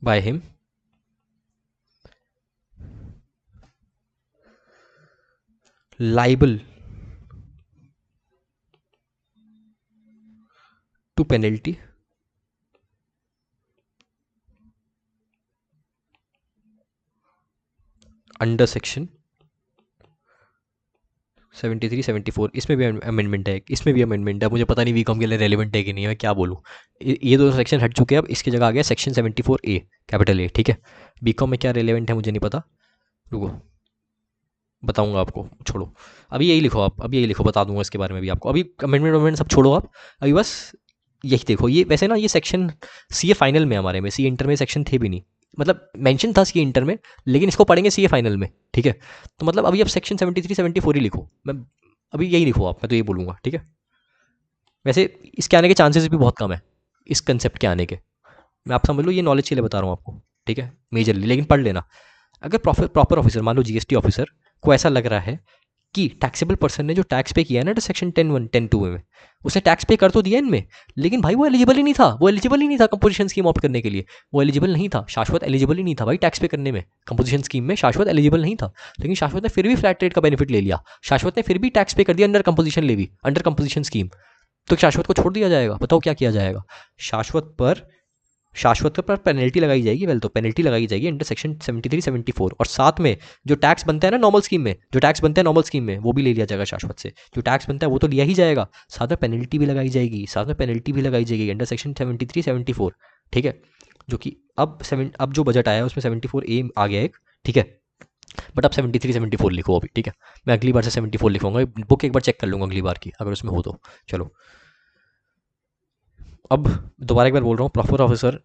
by him liable to penalty under section 73 74। इसमें भी अमेंडमेंट है, इसमें भी अमेंडमेंट है, मुझे पता नहीं वीकॉम के लिए रेलिवेंट है कि नहीं है, मैं क्या बोलूँ। ये दो सेक्शन हट चुके हैं, अब इसकी जगह आ गया सेक्शन 74(a), कैपिटल ए, ठीक है। बीकॉम में क्या रेलिवेंट है मुझे नहीं पता, रुको बताऊंगा आपको, छोड़ो अभी यही लिखो आप, अभी यही लिखो, बता दूंगा इसके बारे में भी आपको। अभी अमेंडमेंट सब छोड़ो आप, अभी बस यही देखो। ये वैसे ना, ये सेक्शन सीए फाइनल में हमारे में, सीए इंटर में सेक्शन थे भी नहीं, मतलब मेंशन था सीए इंटर में, लेकिन इसको पढ़ेंगे सीए फाइनल में, ठीक है। तो मतलब अभी अब सेक्शन 73 74 ही लिखो, मैं अभी यही लिखो आप, मैं तो ये बोलूँगा, ठीक है। वैसे इसके आने के चांसेस भी बहुत कम है, इस कंसेप्ट के आने के। मैं आप समझ लो, ये नॉलेज के लिए बता रहा हूँ आपको, ठीक है, मेजरली, लेकिन पढ़ लेना। अगर प्रॉपर ऑफिसर, मान लो जीएसटी ऑफिसर को ऐसा लग रहा है कि टैक्सेबल पर्सन ने जो टैक्स पे किया है ना सेक्शन 10(1) 10(2) में, उसने टैक्स पे कर तो दिया इनमें, लेकिन भाई वो एलिजिबल ही नहीं था, वो एलिजिबल ही नहीं था कंपोजिशन स्कीम ऑप्ट करने के लिए, वो एलिजिबल नहीं था, शाश्वत एलिजिबल ही नहीं था भाई टैक्स पे करने में, कंपोजिशन स्कीम में शाश्वत एलिजिबल नहीं था। लेकिन शाश्वत ने फिर भी फ्लैट रेट का बेनिफिट ले लिया, शाश्वत ने फिर भी टैक्स पे कर दिया under composition levy, under composition scheme. तो शाश्वत को छोड़ दिया जाएगा? बताओ क्या किया जाएगा? शाश्वत पर पेनल्टी लगाई जाएगी, वेल तो पेनल्टी लगाई जाएगी अंडर सेक्शन 73 74, और साथ में जो टैक्स बनता है ना नॉर्मल स्कीम में, जो टैक्स बनता है नॉर्मल स्कीम में, वो भी ले लिया जाएगा शाश्वत से, जो टैक्स बनता है वो तो लिया ही जाएगा, साथ में पेनल्टी भी लगाई जाएगी, साथ में पेनल्टी भी लगाई जाएगी अंडर सेक्शन 73 74, ठीक है। जो कि अब जो बजट आया है उसमें 74(a) आ गया एक, ठीक है। बट अब 73 74 लिखो अभी, ठीक है। मैं अगली बार से 74 लिखूंगा, बुक एक बार चेक कर लूंगा अगली बार की, अगर उसमें हो तो। चलो, अब दोबारा एक बार बोल रहा हूँ, proper officer,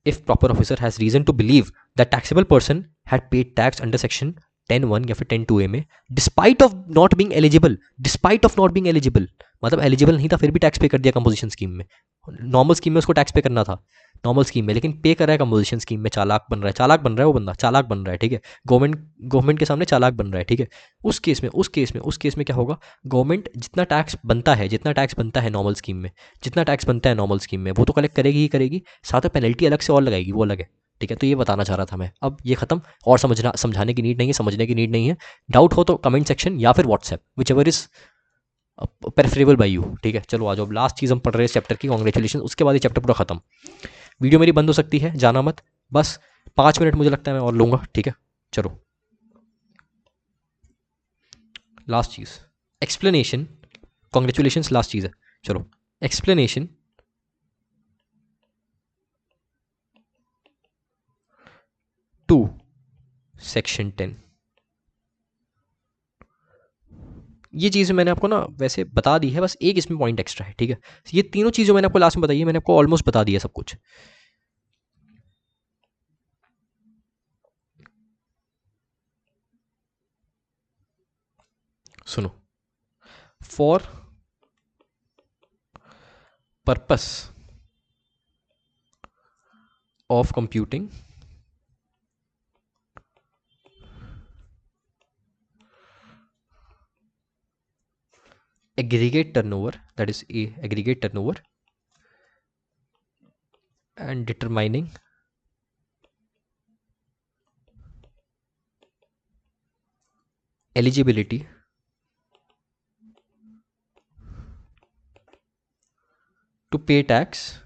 if proper officer has reason to believe that taxable person had paid tax under section 10(1) या फिर 10(2)A में despite of not being eligible, मतलब एलिजिबल नहीं था फिर भी टैक्स पे कर दिया कंपोजिशन स्कीम में। नॉर्मल स्कीम में उसको टैक्स पे करना था नॉर्मल स्कीम में, लेकिन पे कर रहा है कंपोजिशन स्कीम में, चालाक बन रहा है वो बंदा, चालाक बन रहा है, ठीक है, गवर्नमेंट के सामने चालाक बन रहा है, ठीक है। उस केस में क्या होगा, गवर्नमेंट जितना टैक्स बनता है नॉर्मल स्कीम में, वो तो कलेक्ट करेगी ही करेगी, साथ में पेनल्टी अलग से और लगाएगी, वो अलग है, ठीक है। तो ये बताना चाह रहा था मैं, अब ये खत्म, और समझाने की नीड नहीं है, समझने की नीड नहीं है। डाउट हो तो कमेंट सेक्शन या फिर WhatsApp, which ever is preferable by you, ठीक है। चलो आ जाओ, लास्ट चीज़ हम पढ़ रहे हैं इस चैप्टर की, कॉन्ग्रेचुलेशन, उसके बाद ये चैप्टर पूरा खत्म। वीडियो मेरी बंद हो सकती है, जाना मत, बस 5 मिनट मुझे लगता है मैं और लूँगा, ठीक है। चलो लास्ट चीज़, एक्सप्लेनेशन, कॉन्ग्रेचुलेशन लास्ट चीज़ है, चलो एक्सप्लेनेशन टू सेक्शन 10। ये चीज़ मैंने आपको ना वैसे बता दी है, बस एक इसमें पॉइंट एक्स्ट्रा है, ठीक है। ये तीनों चीज़ें मैंने आपको लास्ट में बताई है, मैंने आपको ऑलमोस्ट बता दिया सब कुछ। सुनो, for purpose of computing aggregate turnover, that is a aggregate turnover, and determining eligibility to pay tax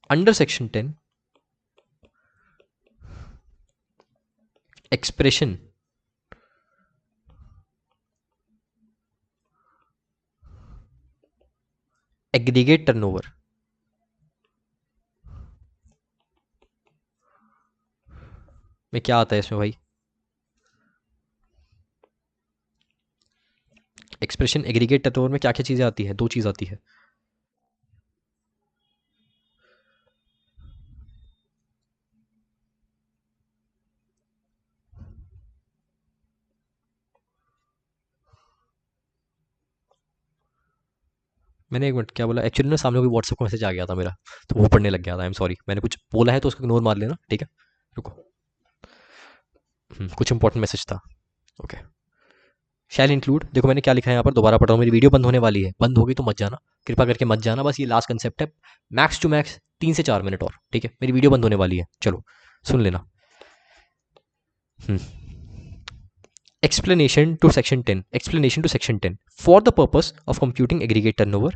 under section 10, expression aggregate turnover में क्या आता है इसमें भाई, एक्सप्रेशन एग्रीगेट टर्नओवर में क्या क्या चीज़ें आती है, दो चीज़ आती है। मैंने एक मिनट क्या बोला, एक्चुअली ना सामने कोई व्हाट्सएप का मैसेज आ गया था मेरा, तो वो पढ़ने लग गया था, आई एम सॉरी, मैंने कुछ बोला है तो उसको इग्नोर मार लेना, ठीक है। रुको, कुछ इंपॉर्टेंट मैसेज था, ओके। शैल इंक्लूड, देखो मैंने क्या लिखा है यहाँ पर, दोबारा पढ़ रहा हूँ, मेरी वीडियो बंद होने वाली है, बंद होगी तो मत जाना, कृपा करके मत जाना, बस ये लास्ट कंसेप्ट है, मैक्स टू मैक्स 3 से 4 मिनट और, ठीक है, मेरी वीडियो बंद होने वाली है, चलो सुन लेना। Explanation to section 10 for the purpose of computing aggregate turnover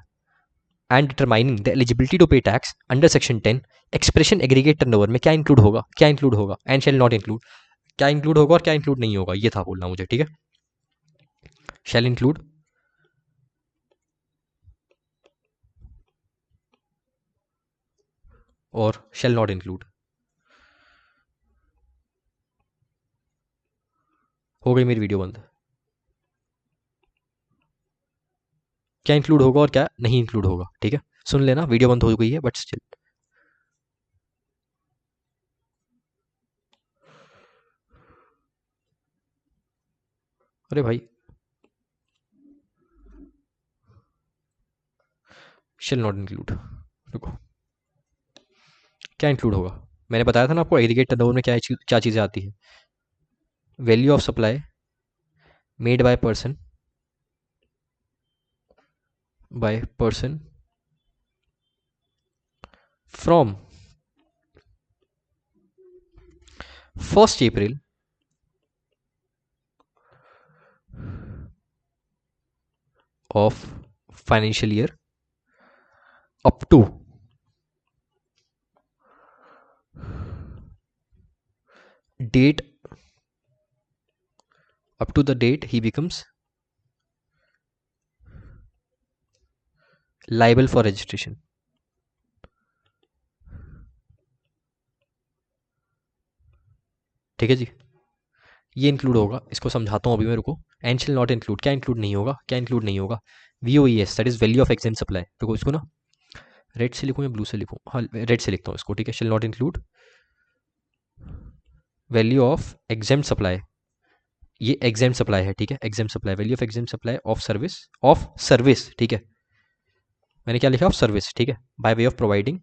and determining the eligibility to pay tax under section 10, expression aggregate turnover में क्या इंक्लूड होगा and shall not include, क्या इंक्लूड होगा और क्या इंक्लूड नहीं होगा, ये था बोलना मुझे, ठीक है। shall include और shall not include, हो गई मेरी वीडियो बंद। क्या इंक्लूड होगा और क्या नहीं इंक्लूड होगा, ठीक है, सुन लेना, वीडियो बंद हो गई है बट स्टिल। अरे भाई, shall not include, रुको, क्या इंक्लूड होगा, मैंने बताया था ना आपको एग्रीगेट टर्नओवर में क्या चीज़ें आती है, value of supply made bye person from 1st April of financial year up to the date he becomes liable for registration, ठीक है जी, ये इंक्लूड होगा, इसको समझाता हूँ अभी मैं, रुको। एंड शिल नॉट इंक्लूड, क्या इंक्लूड नहीं होगा, VOES that is value of EXIM supply, देखो इसको ना रेड से लिखूँ या ब्लू से लिखूँ, हाँ रेड से लिखता हूँ इसको, ठीक है। Shall not include value of exempt supply, ये एग्जेम्प्ट सप्लाई है, ठीक है, exempt supply, value of exempt supply of service, ठीक है, मैंने क्या लिखा, ऑफ सर्विस, ठीक है, बाय वे ऑफ प्रोवाइडिंग,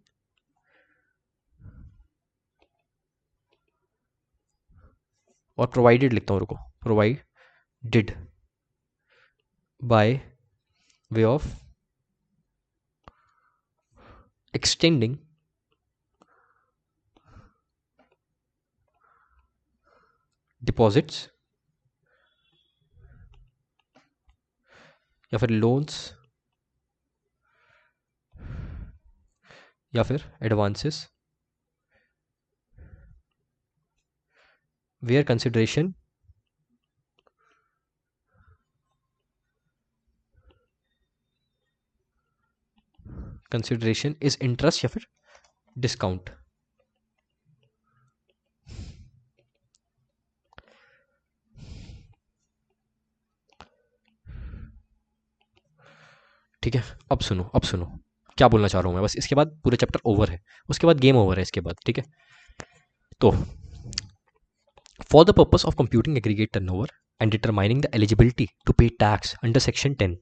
और प्रोवाइडेड लिखता हूँ, रुको, provided by way of extending deposits या फिर लोन्स या फिर advances where consideration is interest या फिर डिस्काउंट। ठीक है, अब सुनो, अब सुनो क्या बोलना चाह रहा हूँ मैं, बस इसके बाद पूरे चैप्टर ओवर है, उसके बाद गेम ओवर है इसके बाद, ठीक है। तो for the purpose of computing aggregate turnover and determining the eligibility to pay tax under section 10,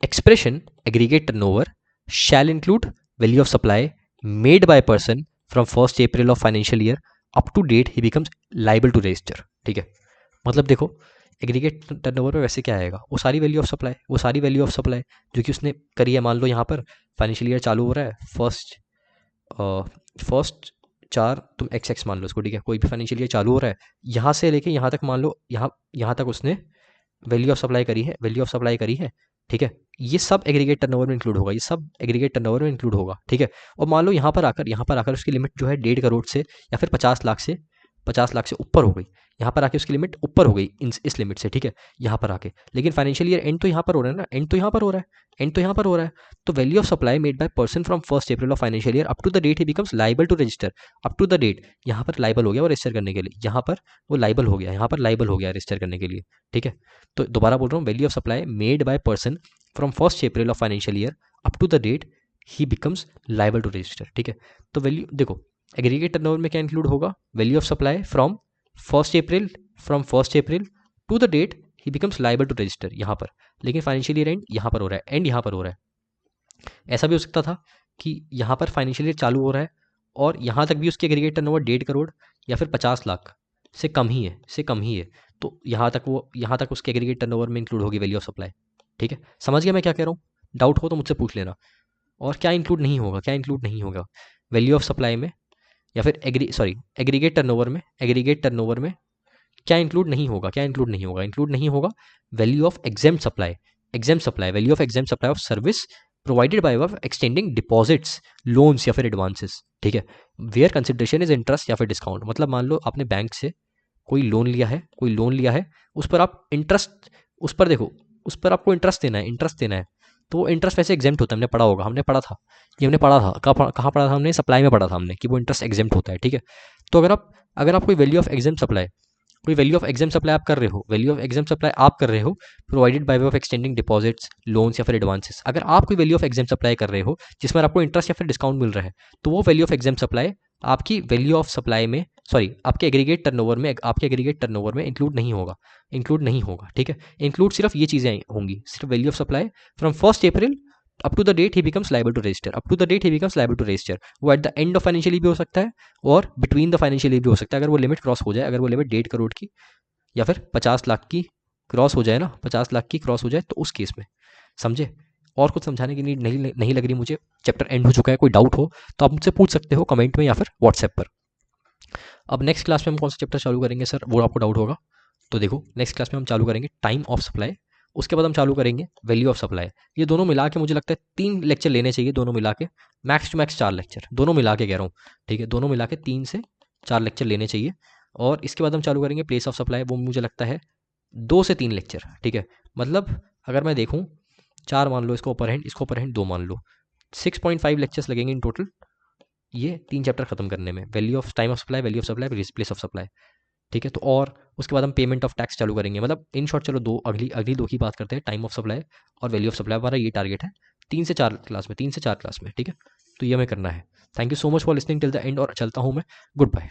expression aggregate turnover shall include value of supply made by a person from 1st April of financial year up to date he becomes liable to register, ठीक है। मतलब देखो, एग्रीगेट टर्नओवर पे वैसे क्या आएगा, वो सारी वैल्यू ऑफ सप्लाई, वो सारी वैल्यू ऑफ सप्लाई जो कि उसने करी है, मान लो यहाँ पर फाइनेंशियल ईयर चालू हो रहा है, फर्स्ट 4 तुम एक्स मान लो उसको, ठीक है, कोई भी फाइनेंशियल ईयर चालू हो रहा है, यहाँ से लेके यहाँ तक मान लो, यहाँ तक उसने वैल्यू ऑफ सप्लाई करी है, वैल्यू ऑफ सप्लाई करी है, ठीक है, ये सब एग्रीगेट टर्नओवर में इंक्लूड होगा, ये सब एग्रीगेट टर्नओवर में इंक्लूड होगा, ठीक है। और मान लो यहाँ पर आकर उसकी लिमिट जो है 1.5 करोड़ से या फिर 50 लाख से ऊपर हो गई, यहाँ पर आके उसकी लिमिट ऊपर हो गई इस लिमिट से, ठीक है, यहाँ पर आके, लेकिन फाइनेंशियल ईयर एंड तो यहाँ पर हो रहा है ना, एंड तो यहाँ पर हो रहा है, एंड तो यहाँ पर हो रहा है, तो value of supply made by person from 1st April of financial year up to the date he becomes liable to register, up to the date, यहाँ पर लाइबल हो गया वो रजिस्टर करने के लिए, यहाँ पर वो लाइबल हो गया, यहाँ पर लाइबल हो गया रजिस्टर करने के लिए, ठीक है। तो दोबारा बोल रहा हूँ, value of supply made by person from 1st April of financial year up to the date he becomes liable to register, ठीक है। तो वैल्यू देखो, एग्रीगेट टर्नओवर में क्या इंक्लूड होगा, value of supply from 1st April to the date he becomes liable to register यहाँ पर, लेकिन फाइनेंशियल ईयर एंड यहाँ पर हो रहा है, एंड यहाँ पर हो रहा है। ऐसा भी हो सकता था कि यहाँ पर फाइनेंशियल ईयर चालू हो रहा है और यहाँ तक भी उसके एग्रीगेट टर्नओवर 1.5 करोड़ या फिर 50 लाख से कम ही है, तो यहाँ तक उसके एग्रीगेट टर्नओवर में इंक्लूड होगी वैल्यू ऑफ सप्लाई, ठीक है। समझ गया मैं क्या कह रहा हूँ, डाउट हो तो मुझसे पूछ लेना। और क्या इंक्लूड नहीं होगा वैल्यू ऑफ सप्लाई में या फिर एग्रीगेट टर्नओवर में क्या इंक्लूड नहीं होगा value of exempt supply, value of exempt supply of service provided by way of extending deposits, loans या फिर एडवांसेस, ठीक है, वेयर कंसिडरेशन इज इंटरेस्ट या फिर डिस्काउंट। मतलब मान लो आपने बैंक से कोई लोन लिया है, उस पर आप इंटरेस्ट, उस पर आपको इंटरेस्ट देना है, तो वो इंटरेस्ट वैसे एग्जेम्प्ट होता है, हमने पढ़ा था, कहाँ पढ़ा था हमने, सप्लाई में पढ़ा था हमने कि वो इंटरेस्ट एग्जेम्प्ट होता है, ठीक है। तो अगर आप कोई वैल्यू ऑफ एग्जेम्प्ट सप्लाई आप कर रहे हो, provided by way of extending deposits, loans या फिर एडवांसेस, अगर आप कोई वैल्यू ऑफ एग्जेम्प्ट सप्लाई कर रहे हो जिसमें आपको इंटरेस्ट या फिर डिस्काउंट मिल रहा है, तो वो वैल्यू ऑफ एग्जेम्प्ट सप्लाई आपकी वैल्यू ऑफ सप्लाई में आपके एग्रीगेट टर्नओवर में इंक्लूड नहीं होगा, ठीक है। इंक्लूड सिर्फ ये चीज़ें होंगी, सिर्फ value of supply from 1st April up to the date he becomes liable to register, वो at the end of financial year भी हो सकता है और बिटवीन द फाइनेंशियल ईयर भी हो सकता है, अगर वो लिमिट क्रॉस हो जाए, अगर वो लिमिट 1.5 करोड़ की या फिर 50 लाख की क्रॉस हो जाए तो उस केस में, समझे। और कुछ समझाने की नीड नहीं लग रही मुझे, चैप्टर एंड हो चुका है, कोई डाउट हो तो आप मुझसे पूछ सकते हो कमेंट में या फिर व्हाट्सएप पर। अब नेक्स्ट क्लास में हम कौन सा चैप्टर चालू करेंगे सर, वो आपको डाउट होगा, तो देखो नेक्स्ट क्लास में हम चालू करेंगे टाइम ऑफ सप्लाई, उसके बाद हम चालू करेंगे वैल्यू ऑफ सप्लाई। ये दोनों मिला के मुझे लगता है 3 लेक्चर लेने चाहिए, दोनों मिला के मैक्स टू मैक्स 4 लेक्चर, दोनों मिला के कह रहा हूँ, ठीक है, दोनों मिला के 3 से 4 लेक्चर लेने चाहिए। और इसके बाद हम चालू करेंगे प्लेस ऑफ सप्लाई, वो मुझे लगता है 2 से 3 लेक्चर, ठीक है। मतलब अगर मैं देखूँ 4 मान लो, इसको अपर हैंड 2 मान लो, 6.5 लेक्चर्स लगेंगे इन टोटल ये 3 चैप्टर खत्म करने में, value of time of supply, value of supply, place of supply, ठीक है। तो और उसके बाद हम पेमेंट ऑफ टैक्स चालू करेंगे। मतलब इन शॉर्ट चलो अगली दो की बात करते हैं, टाइम ऑफ सप्लाई और वैल्यू ऑफ सप्लाई, हमारा ये टारगेट है 3 से 4 क्लास में, ठीक है। तो ये हमें करना है। Thank you so much for listening till the end, और चलता हूँ मैं, गुड बाय।